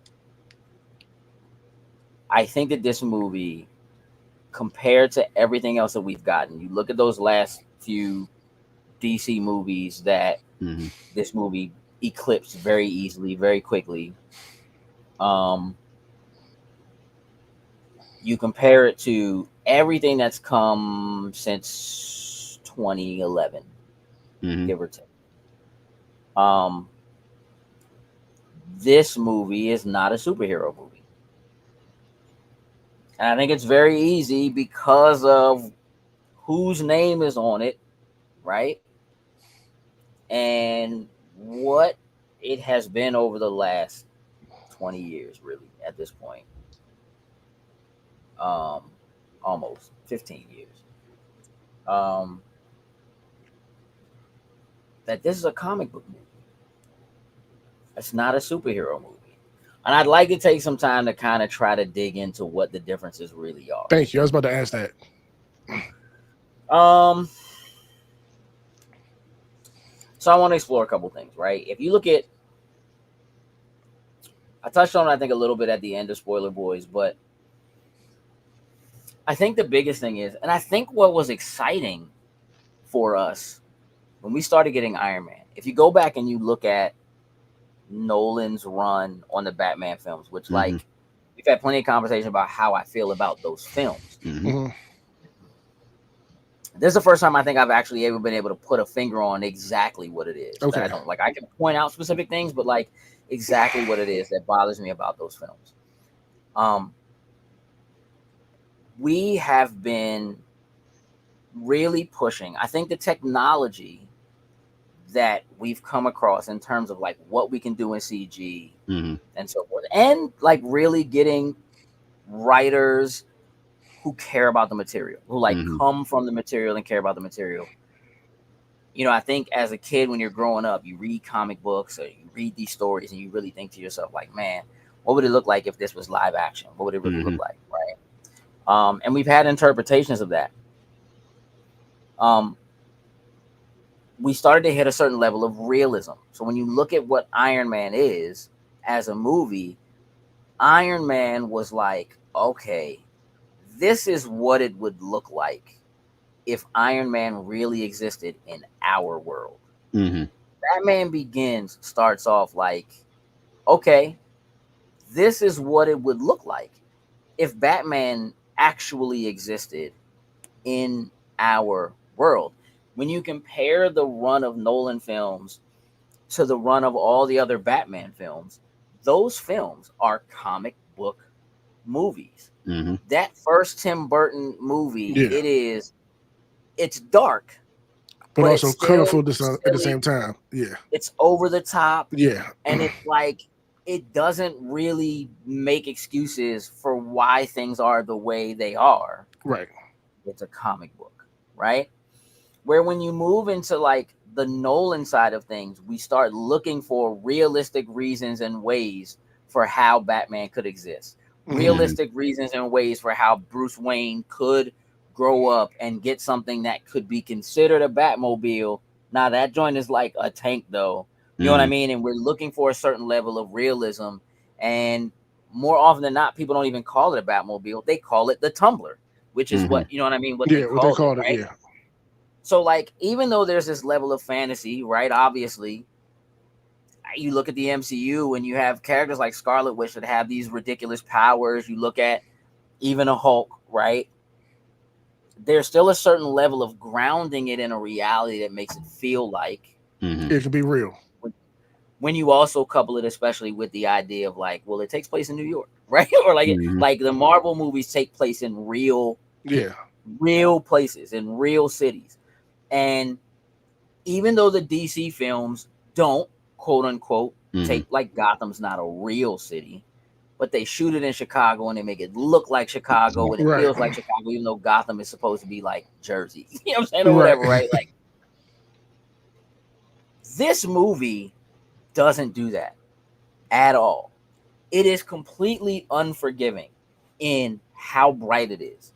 I think that this movie, compared to everything else that we've gotten, you look at those last few DC movies that Mm-hmm. this movie eclipsed very easily, very quickly. Um, you compare it to everything that's come since 2011, Mm-hmm. give or take. Um, this movie is not a superhero movie. And I think it's very easy because of whose name is on it, right? And what it has been over the last 20 years, really, at this point. Um, Almost 15 years. Um, that this is a comic book movie. It's not a superhero movie. And I'd like to take some time to kind of try to dig into what the differences really are. Thank you. I was about to ask that. Um, so I want to explore a couple things, right? If you look at, I touched on it, I think a little bit at the end of Spoiler Boys, but I think the biggest thing is, and I think what was exciting for us when we started getting Iron Man, if you go back and you look at Nolan's run on the Batman films, which Mm-hmm. like we've had plenty of conversation about how I feel about those films. Mm-hmm. Hmm. This is the first time I think I've actually ever been able to put a finger on exactly what it is that I Okay. don't like. I can point out specific things, but like exactly what it is that bothers me about those films. Um, we have been really pushing. I think the technology that we've come across in terms of like what we can do in CG Mm-hmm. and so forth, and like really getting writers who care about the material, who like Mm-hmm. come from the material and care about the material. I think as a kid when you're growing up, you read comic books or you read these stories and you really think to yourself, like, man, what would it look like if this was live action? What would it really Mm-hmm. look like? Right. And we've had interpretations of that. um, we started to hit a certain level of realism. So when you look at what Iron Man is as a movie, Iron Man was like, okay, this is what it would look like if Iron Man really existed in our world. Mm-hmm. Batman Begins starts off like, okay, this is what it would look like if Batman actually existed in our world. When you compare the run of Nolan films to the run of all the other Batman films, those films are comic book movies. Mm-hmm. That first Tim Burton movie, Yeah, it's dark, but but it's also colorful still at the same silly. time. Yeah, It's over the top, yeah, and it's like it doesn't really make excuses for why things are the way they are. right. It's a comic book, right? Where when you move into like the Nolan side of things, we start looking for realistic reasons and ways for how Batman could exist. Hmm. Mm-hmm. Realistic reasons and ways for how Bruce Wayne could grow up and get something that could be considered a Batmobile. Now that joint is like a tank though. You know what I Mm-hmm. mean? And we're looking for a certain level of realism. And more often than not, people don't even call it a Batmobile. They call it the Tumbler, which is Mm-hmm. what, you know what I mean, what they Yeah, what they called it, called it. right? Yeah, So like even though there's this level of fantasy, right? Obviously, you look at the MCU and you have characters like Scarlet Witch that have these ridiculous powers. You look at even a Hulk, right? There's still a certain level of grounding it in a reality that makes it feel like Mm-hmm. it can be real. when you also couple it especially with the idea of like, well, it takes place in New York, right? Or Mm-hmm. like the Marvel movies take place in Yeah, real places in real cities. And even though the DC films don't quote unquote Mm-hmm. take like Gotham's not a real city, but they shoot it in Chicago and they make it look like Chicago and it right, feels like Chicago, even though Gotham is supposed to be like Jersey, you know what I'm saying, or right. whatever, right? Like this movie doesn't do that at all. It is completely unforgiving in how bright it is,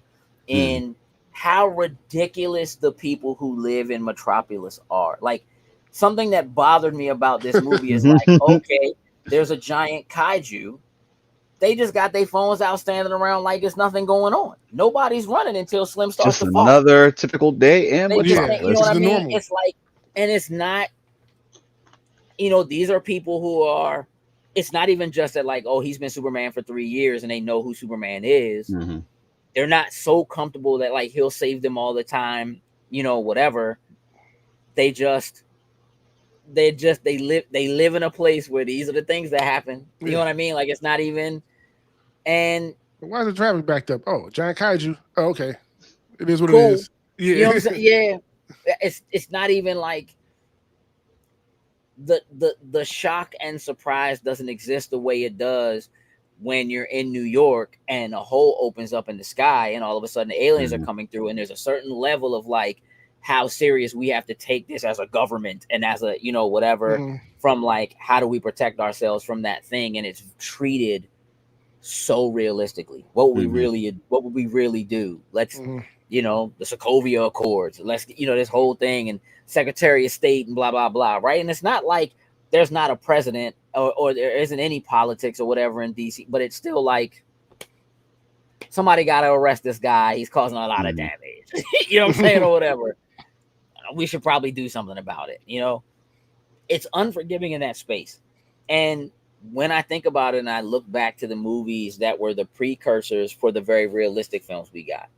Mm-hmm. in how ridiculous the people who live in Metropolis are. Like something that bothered me about this movie is like, okay, there's a giant kaiju. They just got their phones out standing around like there's nothing going on. Nobody's running until Slim starts Just to fall. another typical day in They just, Yeah, you know this what is I Metropolis. the mean? normal. It's like, and it's not, these are people who are, it's not even just that like, oh, he's been Superman for 3 years and they know who Superman is. Mm-hmm. They're not so comfortable that like he'll save them all the time, whatever. They just they live in a place where these are the things that happen. You know Yeah. what I mean? Like it's not even and Why is the traffic backed up? Oh, giant kaiju. Oh, okay. It is what it cool. is. You know Yeah. what I'm saying? Yeah. It's not even like the shock and surprise doesn't exist the way it does when you're in New York and a hole opens up in the sky and all of a sudden the aliens are Mm-hmm. coming through and there's a certain level of like how serious we have to take this as a government and as a whatever, Mhm. from like how do we protect ourselves from that thing, and it's treated so realistically. Mm-hmm. What would we really do? Let's Mhm. the Sokovia Accords. Let's this whole thing and Secretary of State and blah blah blah, right? And it's not like there's not a president or there isn't any politics or whatever in DC, but it's still like somebody got to arrest this guy. He's causing a lot of Mm-hmm. damage. You know what I'm saying, or whatever. We should probably do something about it. It's unforgiving in that space. And when I think about it and I look back to the movies that were the precursors for the very realistic films we got,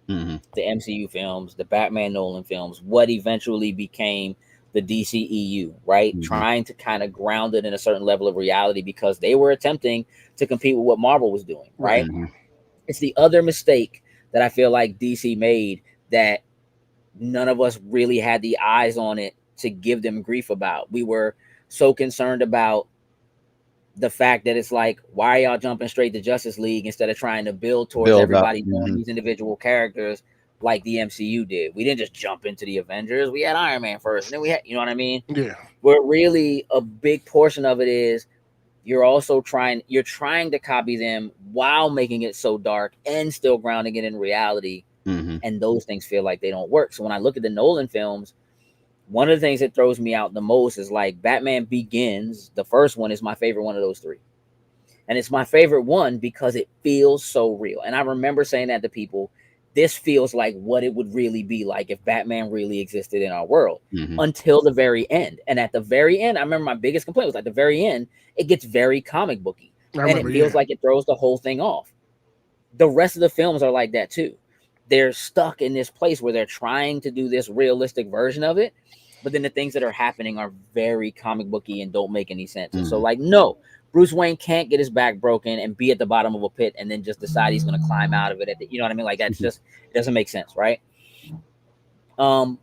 Mm-hmm. the MCU films, the Batman Nolan films, what eventually became the DCEU, right? Mm-hmm. Trying to kind of ground it in a certain level of reality because they were attempting to compete with what Marvel was doing, Right. right? Mm-hmm. It's the other mistake that I feel like DC made that none of us really had the eyes on it to give them grief about. We were so concerned about the fact that it's like, why are y'all jumping straight to Justice League instead of trying to build towards Build up. everybody knowing Mm-hmm. these individual characters like the MCU did? We didn't just jump into the Avengers. We had Iron Man first, and then we had, you know what I mean? Yeah. Where really a big portion of it is you're trying to copy them while making it so dark and still grounding it in reality Mm-hmm. and those things feel like they don't work. So when I look at the Nolan films, one of the things that throws me out the most is like Batman Begins. The first one is my favorite one of those three. And it's my favorite one because it feels so real. And I remember saying that to people, this feels like what it would really be like if Batman really existed in our world, Mm-hmm. until the very end. And at the very end, I remember my biggest complaint was at the very end, it gets very comic booky I and it remember, feels yeah. like it throws the whole thing off. The rest of the films are like that too. They're stuck in this place where they're trying to do this realistic version of it, but then the things that are happening are very comic booky and don't make any sense. And so, Mm-hmm. like, no, Bruce Wayne can't get his back broken and be at the bottom of a pit and then just decide he's going to climb out of it. You know what I mean? Like, that's just, it doesn't make sense, right? Um,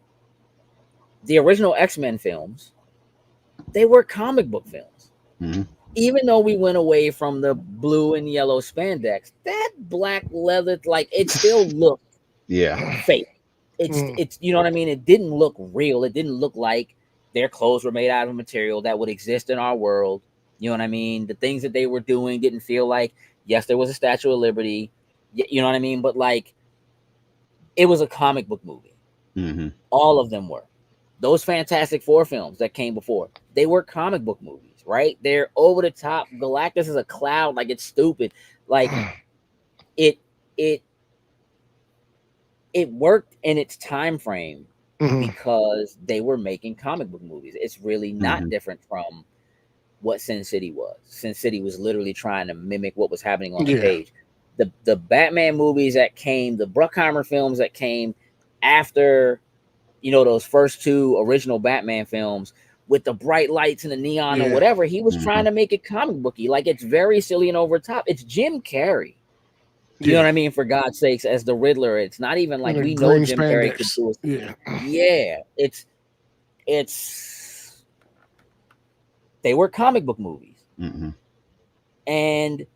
the original X-Men films, they were comic book films. Mm-hmm. Even though we went away from the blue and yellow spandex, that black leather, like, it still looked Yeah. fake. It's you know what I mean? It didn't look real. It didn't look like their clothes were made out of a material that would exist in our world. You know what I mean? The things that they were doing didn't feel like, yes, there was a Statue of Liberty. You know what I mean? But like, it was a comic book movie. Mm-hmm. All of them were. Those Fantastic Four films that came before, they were comic book movies, right? They're over the top. Galactus is a cloud, like, it's stupid. Like, it it it worked in its time frame Mhm. because they were making comic book movies. It's really not Mm-hmm. different from what Sin City was. Sin City was literally trying to mimic what was happening on the Yeah. page. The Batman movies that came, the Bruckheimer films that came after, you know, those first two original Batman films with the bright lights and the neon or Yeah. whatever, he was Mm-hmm. trying to make it comic booky. Like, it's very silly and over top. It's Jim Carrey. You know Yeah. what I mean? For God's sakes, as the Riddler, it's not even And like the we know green Jim Carrey could spandex. do it. Yeah. Yeah, it's they were comic book movies. Mm-hmm. And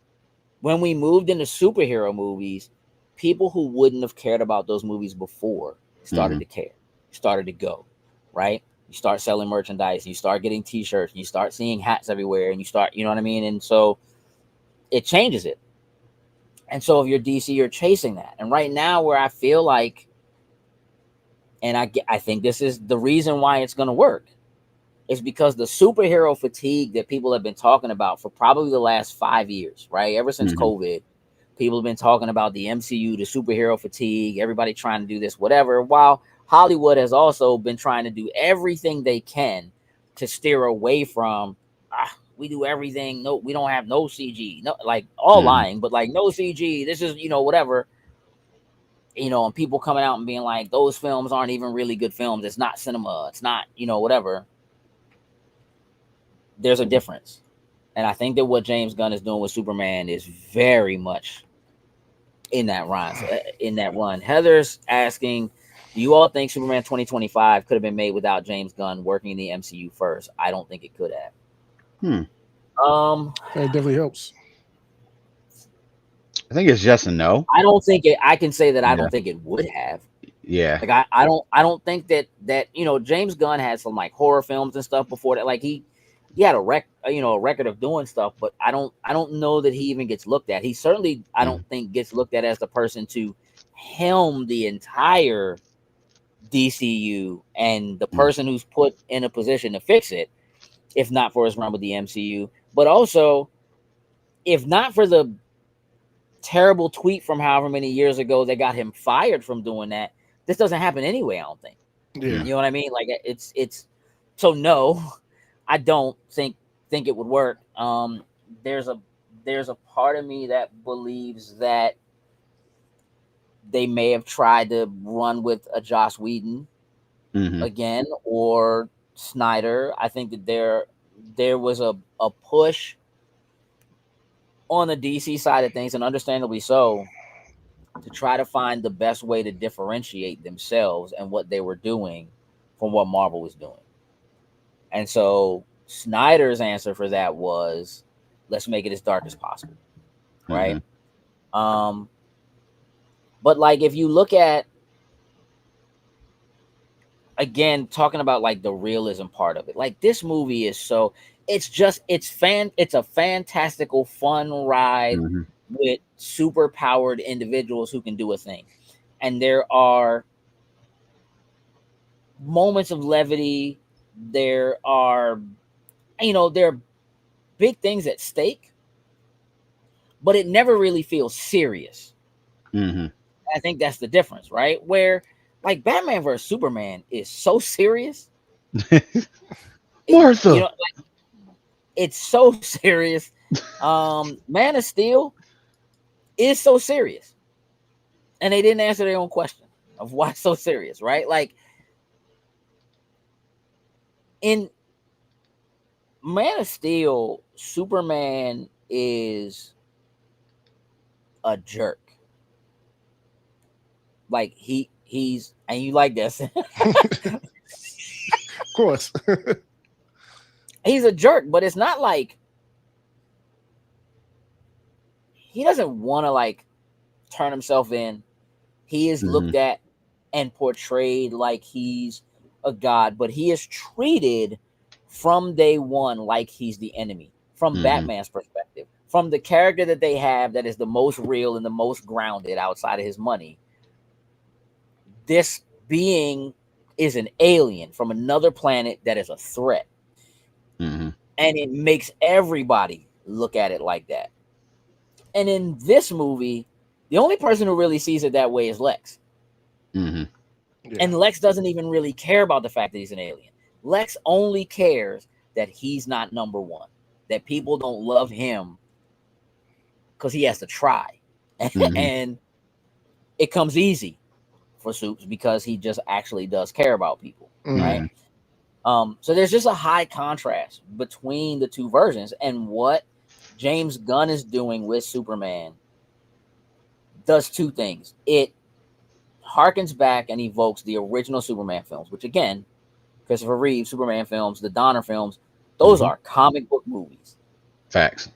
when we moved into superhero movies, people who wouldn't have cared about those movies before started Mm-hmm. to care, started to go, right? You start selling merchandise, you start getting t-shirts, you start seeing hats everywhere, and you start, you know what I mean? And so it changes it. And so if you're DC, you're chasing that. And right now, where I feel like, and I think this is the reason why it's going to work, is because the superhero fatigue that people have been talking about for probably the last 5 years, right? Ever since Mm-hmm. COVID, people have been talking about the MCU, the superhero fatigue, everybody trying to do this, whatever, while Hollywood has also been trying to do everything they can to steer away from, we do everything. No, we don't have no CG. No, like, all Mm-hmm. lying, but like, no CG. This is, whatever. And people coming out and being like, those films aren't even really good films. It's not cinema. It's not, whatever. There's a difference. And I think that what James Gunn is doing with Superman is very much in that run. Heather's asking, do you all think Superman 2025 could have been made without James Gunn working in the MCU first? I don't think it could have. That definitely helps. I think it's yes and no. I don't think it. I can say that I Yeah. don't think it would have. Yeah. Like, I don't think that James Gunn had some like horror films and stuff before that. Like, he had a record of doing stuff, but I don't know that he even gets looked at. He certainly, I Mm-hmm. don't think, gets looked at as the person to helm the entire DCU and the person who's put in a position to fix it, if not for his run with the MCU. But also, if not for the terrible tweet from however many years ago that got him fired from doing that, this doesn't happen anyway, I don't think. Yeah. You know what I mean? Like, it's so no, I don't think it would work. There's a part of me that believes that they may have tried to run with a Joss Whedon Mm-hmm. again, or Snyder. I think that there was a push on the DC side of things, and understandably so, to try to find the best way to differentiate themselves and what they were doing from what Marvel was doing. And so Snyder's answer for that was, let's make it as dark as possible, right? But like, if you look at, again, talking about like the realism part of it, like, this movie is so, it's a fantastical fun ride Mm-hmm. with super powered individuals who can do a thing. and there are moments of levity. There are, there are big things at stake, but it never really feels serious. Hmm. I think that's the difference, right? Where like Batman versus Superman is so serious. Martha. Like it's so serious. Man of Steel is so serious, and they didn't answer their own question of why it's so serious, right? Like in Man of Steel, Superman is a jerk. Like he's and you like this. Of course. He's a jerk, but it's not like he doesn't want to like turn himself in. He is Hmm. looked at and portrayed like he's a god, but he is treated from day one like he's the enemy from Hmm. Batman's perspective. From the character that they have that is the most real and the most grounded outside of his money, this being is an alien from another planet that is a threat. Hmm. And it makes everybody look at it like that. And in this movie, the only person who really sees it that way is Lex. Hmm. Yeah. And Lex doesn't even really care about the fact that he's an alien. Lex only cares that he's not number one, that people don't love him because he has to try. Hmm. And it comes easy for Soups because he just actually does care about people, right? Mm-hmm. Hmm. So there's just a high contrast between the two versions, and what James Gunn is doing with Superman does two things. It harkens back and evokes the original Superman films, which again, Christopher Reeve Superman films, the Donner films, those Hmm. are comic book movies. Facts.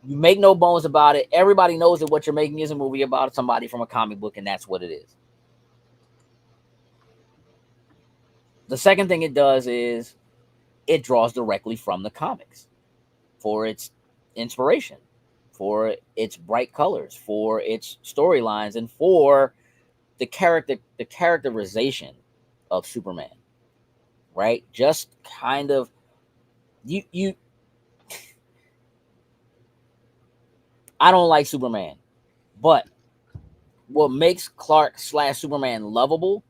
You make no bones about it. Everybody knows that what you're making is a movie about somebody from a comic book, and that's what it is. The second thing it does is it draws directly from the comics for its inspiration, for its bright colors, for its storylines, and for the characterization of Superman. Right? Just kind of you. I don't like Superman, but what makes Clark slash Superman lovable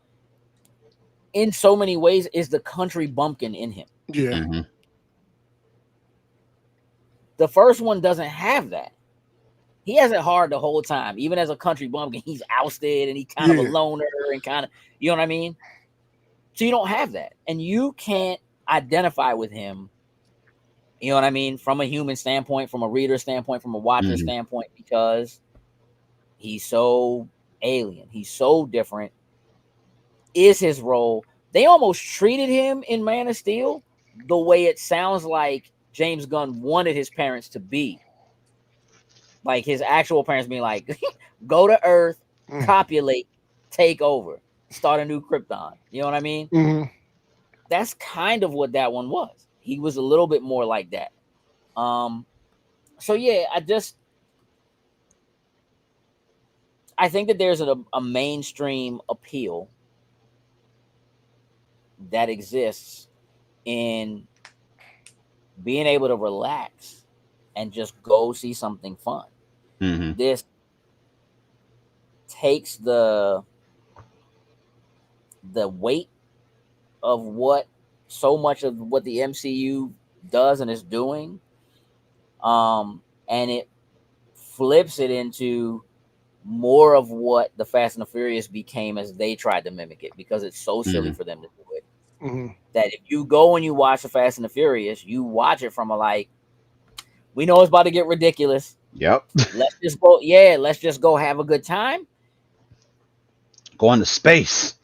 in so many ways is the country bumpkin in him. Yeah. Hmm. The first one doesn't have that. He has it hard the whole time. Even as a country bumpkin, he's ousted and he's kind of a Yeah. loner and kind of, you know what I mean? So you don't have that. And you can't identify with him, you know what I mean, from a human standpoint, from a reader standpoint, from a watcher Hmm. standpoint, because he's so alien. He's so different. Is his role. They almost treated him in Man of Steel the way it sounds like James Gunn wanted his parents to be. Like his actual parents being like, go to Earth, copulate, take over, start a new Krypton. You know what I mean? Mm-hmm. That's kind of what that one was. He was a little bit more like that. Um, so yeah, I think that there's a mainstream appeal that exists in being able to relax and just go see something fun. Hmm. This takes the weight of what so much of what the MCU does and is doing, and it flips it into more of what the Fast and the Furious became as they tried to mimic it because it's so silly Hmm. for them to do it. Mm-hmm. That if you go and you watch the Fast and the Furious, you watch it from a like, we know it's about to get ridiculous. Yep. Let's just go, yeah, let's just go have a good time. Going to space.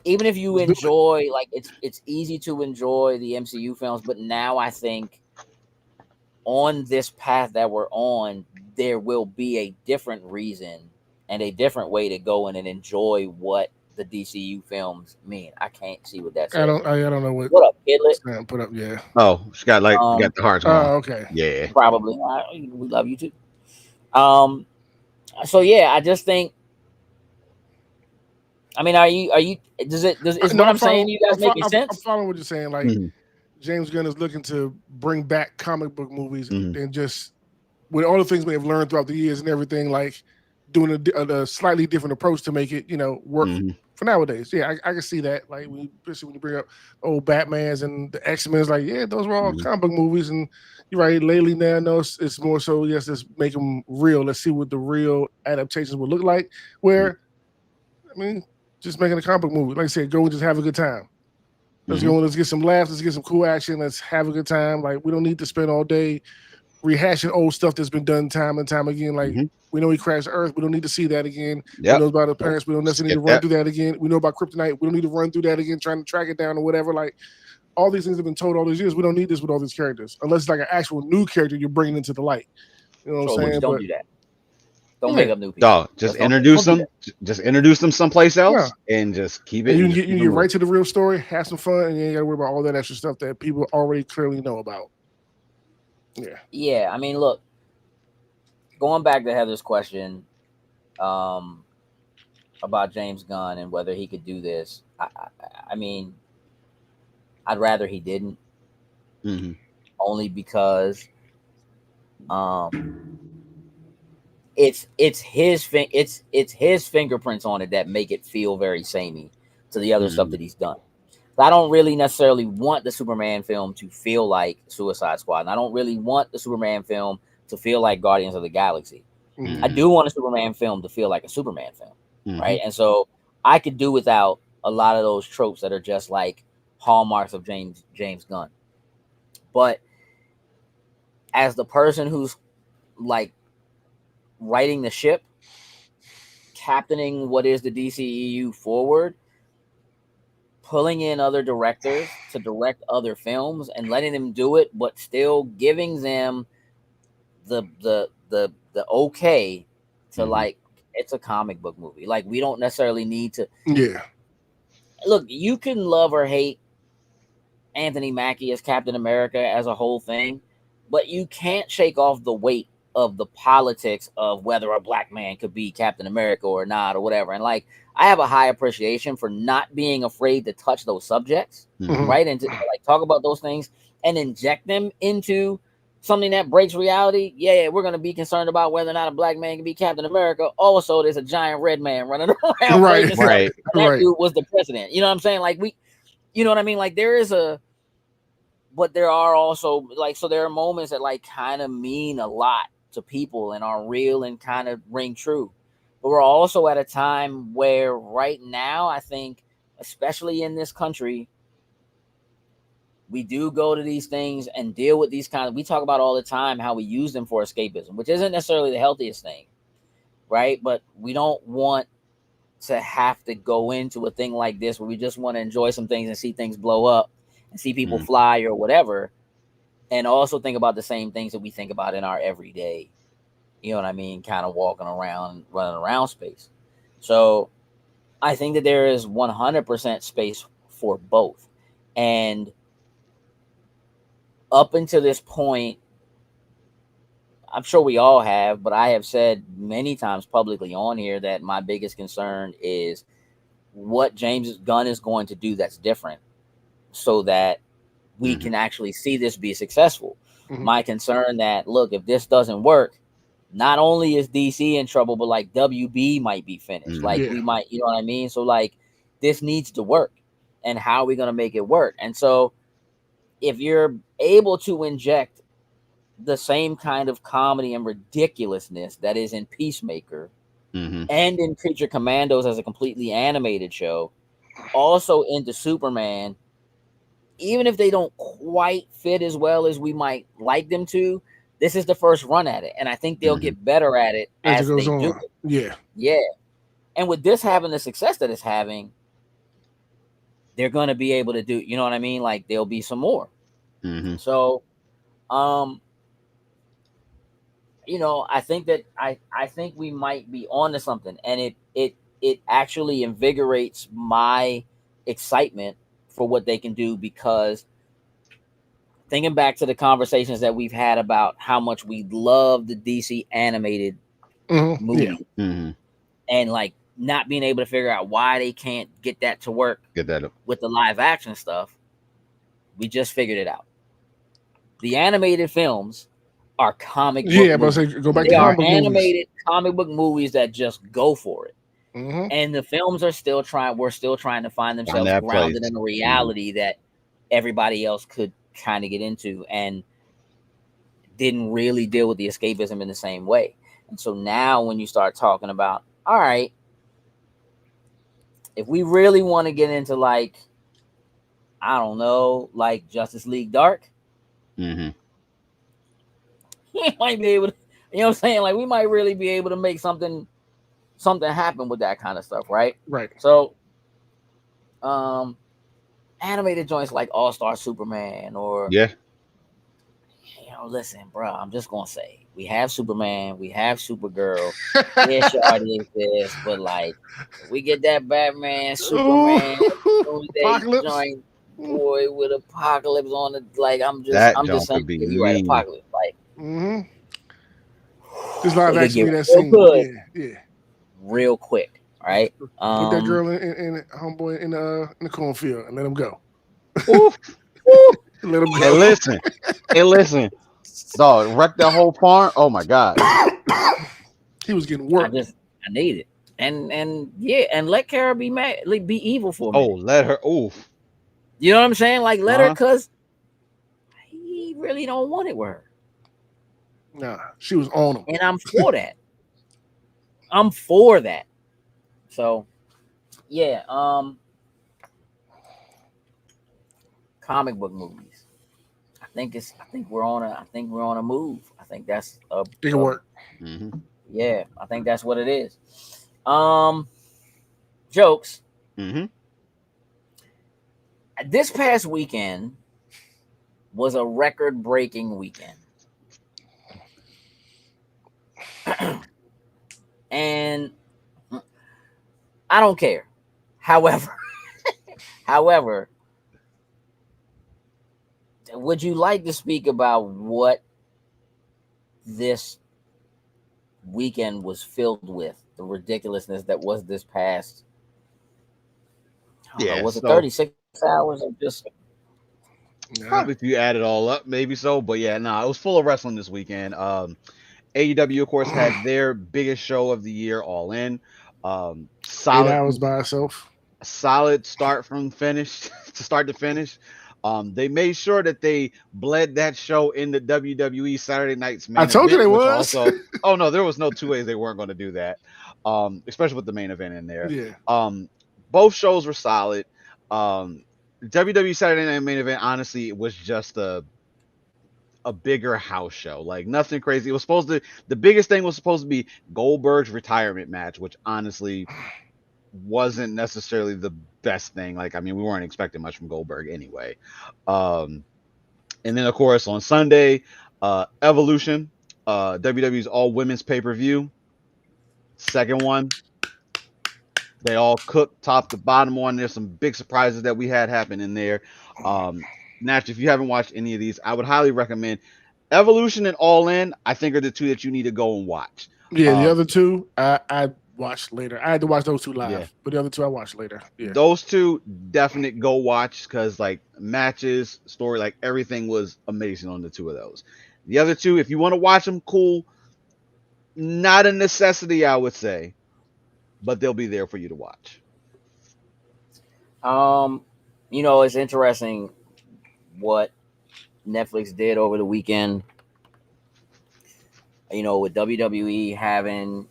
Even if you Let's do it. enjoy, like it's easy to enjoy the MCU films, but now I think on this path that we're on, there will be a different reason and a different way to go in and enjoy what the DCU films mean. I can't see what that says. I don't know what What up, Kidlet? Sam put up. Yeah. Oh, she got like got Um, the hearts going. Oh, okay. Yeah. Probably. We love you too. Um, so yeah, I just think I mean, are you? Is No, what I'm saying to you guys making I'm sense? following what you're saying. Like Mhm, James Gunn is looking to bring back comic book movies mhm, and just with all the things we have learned throughout the years and everything, like doing a slightly different approach to make it, work mhm, for nowadays. Yeah, I can see that. Like especially when you bring up old Batman's and the X-Men's, like those were all mhm, comic book movies. And you're right. Lately now, no, it's more so yes, let's make them real. Let's see what the real adaptations would look like. Where I mean, just making a comic book movie, like I said, go and just have a good time. Let's mhm, go. Let's get some laughs. Let's get some cool action. Let's have a good time. Like we don't need to spend all day rehashing old stuff that's been done time and time again. Like mhm. we know he crashed the Earth. We don't need to see that again. We Yep. know about his Nope. parents. We don't necessarily need Skip to run that. through that again. We know about Kryptonite. We don't need to run through that again, trying to track it down or whatever. Like all these things have been told all these years. We don't need this with all these characters, unless it's like an actual new character you're bringing into the light. You know what I'm So saying? just don't But do that. Don't make yeah, up new people. Dog, just Just don't introduce do them. that. Just introduce them someplace yeah. else, and just keep And it, you and can just get keep you it can get moving. right to the real story, have some fun, and you ain't got to worry about all that extra stuff that people already clearly know about. Yeah. Yeah, I mean, look, going back to Heather's question, um, about James Gunn and whether he could do this. I mean, I'd rather he didn't, Hmm. only because um, it's his fingerprints on it that make it feel very samey to the other stuff Hmm. that he's done. I don't really necessarily want the Superman film to feel like Suicide Squad, and I don't really want the Superman film to feel like Guardians of the Galaxy. Mm-hmm. I Hmm. do want a Superman film to feel like a Superman film, Hmm. right? And so I could do without a lot of those tropes that are just like hallmarks of James Gunn. But as the person who's like writing the ship, captaining what is the DCEU forward, pulling in other directors to direct other films and letting them do it, but still giving them the okay to Hmm. like it's a comic book movie. Like we don't necessarily need to Yeah. look. You can love or hate Anthony Mackie as Captain America as a whole thing, but you can't shake off the weight of the politics of whether a black man could be Captain America or not or whatever. And like I have a high appreciation for not being afraid to touch those subjects, Hmm. Mm-hmm. right? And to like talk about those things and inject them into something that breaks reality. Yeah, we're gonna be concerned about whether or not a black man can be Captain America. Also, there's a giant red man running around Right. blaming stuff. Right. And that right. dude was the president. You know what I'm saying? Like you know what I mean? Like there is a but there are also like so there are moments that like kind of mean a lot to people and are real and kind of ring true. But we're also at a time where right now I think especially in this country we do go to these things and deal with these kind of we talk about all the time how we use them for escapism, which isn't necessarily the healthiest thing, right? But we don't want to have to go into a thing like this where we just want to enjoy some things and see things blow up and see people Hmm. fly or whatever, and also think about the same things that we think about in our everyday, you know what I mean, kind of walking around, running around space. So I think that there is 100% space for both. And up until this point, I'm sure we all have, but I have said many times publicly on here that my biggest concern is what James Gunn is going to do that's different so that we Hmm. can actually see this be successful. Mm-hmm. My concern that look, if this doesn't work, not only is DC in trouble, but like WB might be finished. Hmm. Like Yeah. we might, you know what I mean? So like this needs to work. And how are we gonna make it work? And so if you're able to inject the same kind of comedy and ridiculousness that is in Peacemaker Hmm. and in Creature Commandos as a completely animated show, also into Superman, even if they don't quite fit as well as we might like them to, this is the first run at it. And I think they'll Hmm. get better at it As it as goes they do on. it. Yeah. Yeah. And with this having the success that it's having, they're going to be able to do, you know what I mean? Like there'll be some more. Hmm. So, um, I think that I think we might be on to something, and it actually invigorates my excitement for what they can do because thinking back to the conversations that we've had about how much we love the DC animated Mm-hmm. Yeah. movie Hmm. and like not being able to figure out why they can't get that to work Get that up. with the live action stuff, we just figured it out. The animated films are comic book Yeah, but movies. say go back They to are comic book movies. animated comic book movies that just go for it. Mm-hmm. And the films are still trying. We're still trying to find themselves that grounded place. in a reality that everybody else could kind of get into, and didn't really deal with the escapism in the same way. And so now, when you start talking about, all right, if we really want to get into like, I don't know, like Justice League Dark, Mm-hmm. he might be able to, you know what I'm saying? Like, we might really be able to make something happen with that kind of stuff, right? Right. So, animated joints like All Star Superman, or Yeah. Listen, bro, I'm just gonna say we have Superman, we have Supergirl, yeah, she already exists, but like, if we get that Batman, Superman, Doomsday Apocalypse. joint, boy, with Apocalypse on it, like, I'm That just junk saying, could be you right, mean. Apocalypse, like, Mm-hmm. This live it could action get be that real scene. good, Yeah. real quick, right? Put that girl in homeboy in the cornfield and let him go. Oof. Let him Hey, go. listen. Hey, listen. Dog, wreck that whole farm. Oh my God. He was getting I worked. need it, and yeah, and let Kara be mad, like, be evil for a Oh, minute. let her. Oof. You know what I'm saying? Like, let her, Uh-huh. cause he really don't want it with her. Nah, she was on him. And I'm for that. I'm for that. So, yeah, comic book movies. I think we're on a move. I think that's It can work. Mm-hmm. yeah, I think that's what it is. Jokes. Mm-hmm. This past weekend was a record-breaking weekend. And I don't care. However, would you like to speak about what this weekend was filled with? The ridiculousness that was this past, I don't know, Yeah. was it So 36 hours of just, Nah. probably if you add it all up, maybe so. But yeah, it was full of wrestling this weekend. AEW, of course, had their biggest show of the year, All In. 8 hours by itself. Solid start from finish to start to finish. They made sure that they bled that show in the WWE Saturday Night's I main told you event, they which was. also, oh no, there was no two ways they weren't going to do that. Especially with the main event in there. Yeah. Both shows were solid. WWE Saturday Night main event, honestly, it was just a bigger house show. Like, nothing crazy. It was supposed to, the biggest thing was supposed to be Goldberg's retirement match, which honestly wasn't necessarily the best thing. Like, I mean, we weren't expecting much from Goldberg anyway. And then of course on Sunday, Evolution, WWE's all women's pay-per-view. Second one. They all cooked top to bottom one. There's some big surprises that we had happen in there. Naturally, if you haven't watched any of these, I would highly recommend Evolution and All In. I think are the two that you need to go and watch. Yeah, the other two I watched later. I had to watch those two live, Yeah. but the other two I watched later. Yeah. Those two definite go watch, because like matches, story, like everything was amazing on the two of those. The other two, if you want to watch them, cool. Not a necessity, I would say, but they'll be there for you to watch. it's interesting what Netflix did over the weekend. With WWE having,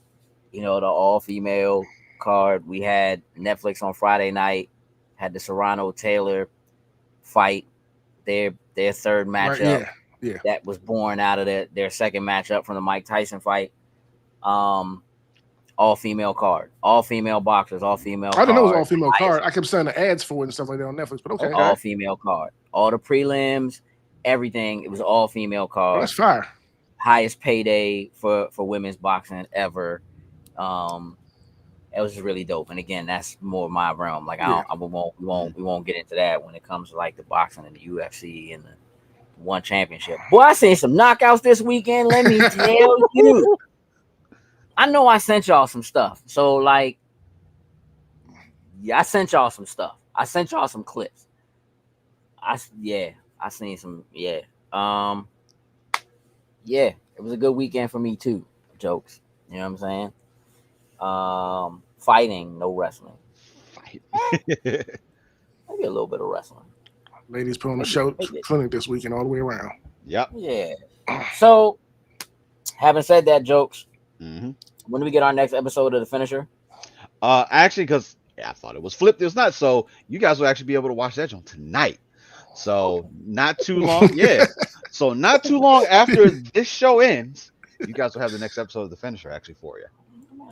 the all-female card, we had Netflix on Friday night, had the Serrano Taylor fight, their third matchup. Right, yeah. That was born out of their second matchup from the Mike Tyson fight. All female card, all female boxers, all female. I didn't know it was all card, female card. I kept seeing the ads for it and stuff like that on Netflix, but okay. all female card, all the prelims, everything. It was all female Oh, card. that's fire. Highest payday for women's boxing ever. It was just really dope. And again, that's more my realm. Like, we won't get into that when it comes to like the boxing and the UFC and the one championship. Boy, I seen some knockouts this weekend. Let me tell you. I know I sent y'all some stuff. So like, Yeah, I sent y'all some stuff. I sent y'all some clips. I seen some. Yeah. Yeah, it was a good weekend for me too. Jokes. You know what I'm saying? Fighting, no wrestling. Fight. Maybe a little bit of wrestling. Ladies put on the Maybe, show maybe. clinic this weekend all the way around. Yep. Yeah. So, having said that, jokes. Hmm. When do we get our next episode of the finisher? Actually, because I thought it was flipped. It's not. So you guys will actually be able to watch that on tonight. So not too long. Yeah. So not too long after this show ends, you guys will have the next episode of the finisher actually for you.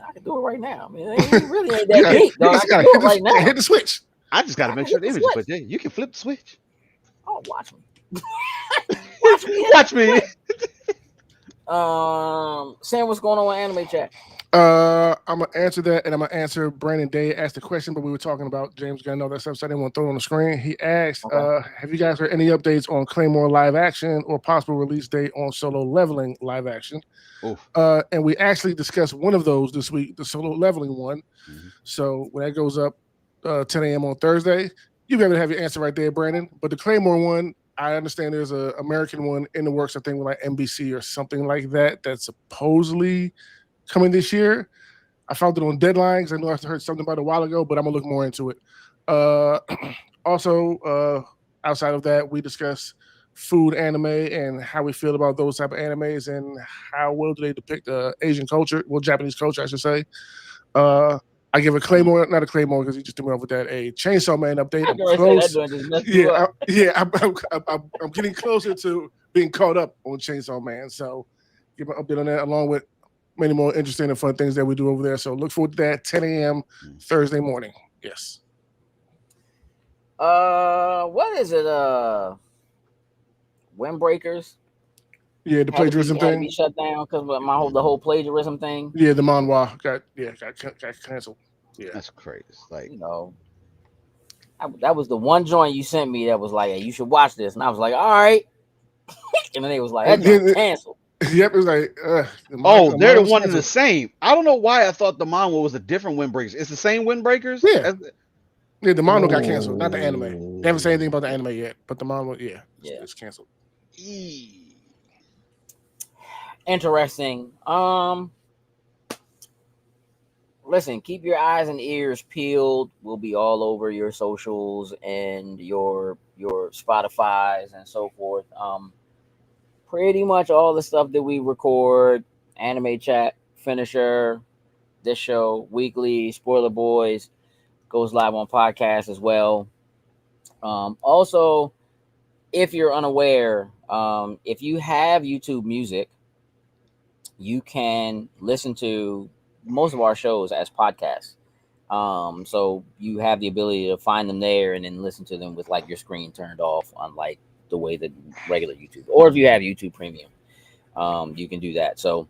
I can do it right now. I mean, it really ain't You that deep, you dog. I just can gotta do it right now. hit the switch. I just got to I make can sure hit the the image is, switch. but yeah, you can flip the switch. Oh, watch me. Watch me. Watch me. Sam, what's going on with Anime Chat? I'm gonna answer that, and I'm gonna answer. Brandon Day asked the question, but we were talking about James Gunn, all that stuff, so I didn't want to throw it on the screen. He asked, Okay. "Have you guys heard any updates on Claymore live action or possible release date on Solo Leveling live action?" Oof. And we actually discussed one of those this week, the Solo Leveling one. Mm-hmm. So when that goes up 10 a.m. on Thursday, you'll be able to have your answer right there, Brandon. But the Claymore one, I understand there's an American one in the works, I think with like NBC or something like that, that's supposedly coming this year. I found it on Deadline because I know I heard something about it a while ago, but I'm gonna look more into it. Also, outside of that, we discuss food anime and how we feel about those type of animes and how well do they depict Asian culture, well, Japanese culture, I should say. I give a Claymore, not a Claymore because you just threw me off with that. A Chainsaw Man update. I'm close. I'm getting closer to being caught up on Chainsaw Man. So give an update on that along with many more interesting and fun things that we do over there. So look forward to that 10 a.m. Thursday morning. Yes. What is it? Windbreakers. Yeah, the plagiarism had to thing. be shut down because the whole plagiarism thing. Yeah, the manhwa got canceled. Yeah, that's crazy. Like, you know, that was the one joint you sent me that was like, "Hey, you should watch this," and I was like, "All right," and then it was like, "That joint canceled." Yep, it was like, they're the one and the same. I don't know why I thought the manhwa was a different Windbreakers. It's the same Windbreakers. Yeah. Yeah, the manhwa got canceled, not the anime. They haven't said anything about the anime yet, but the manhwa, it's canceled. Interesting. Listen, keep your eyes and ears peeled. We'll be all over your socials and your Spotify's and so forth. Pretty much all the stuff that we record, Anime Chat, Finisher, this show, weekly, Spoiler Boys, goes live on podcast as well. Also, if you're unaware, if you have YouTube Music, you can listen to most of our shows as podcasts. So you have the ability to find them there and then listen to them with like your screen turned off, unlike the way that regular YouTube, or if you have YouTube Premium, you can do that. So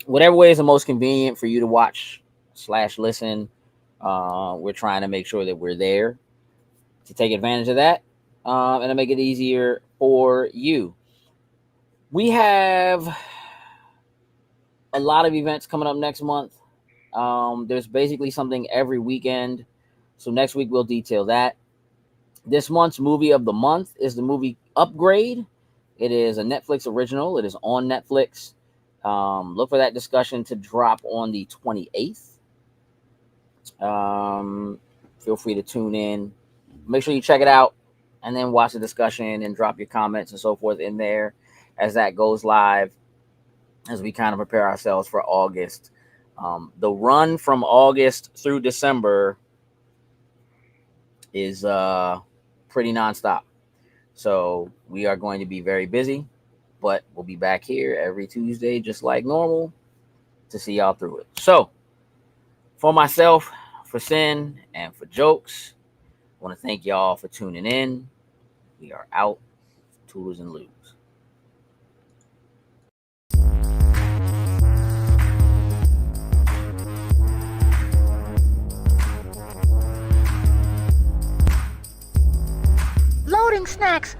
whatever way is the most convenient for you to watch / listen, we're trying to make sure that we're there to take advantage of that, and to make it easier for you. We have a lot of events coming up next month. There's basically something every weekend. So next week we'll detail that. This month's movie of the month is the movie Upgrade. It is a Netflix original. It is on Netflix. Look for that discussion to drop on the 28th. Feel free to tune in. Make sure you check it out and then watch the discussion and drop your comments and so forth in there as that goes live, as we kind of prepare ourselves for August. The run from August through December is pretty nonstop. So we are going to be very busy, but we'll be back here every Tuesday, just like normal, to see y'all through it. So for myself, for Sin, and for Jokes, I want to thank y'all for tuning in. We are out. Toodles and Lubes. Loading snacks.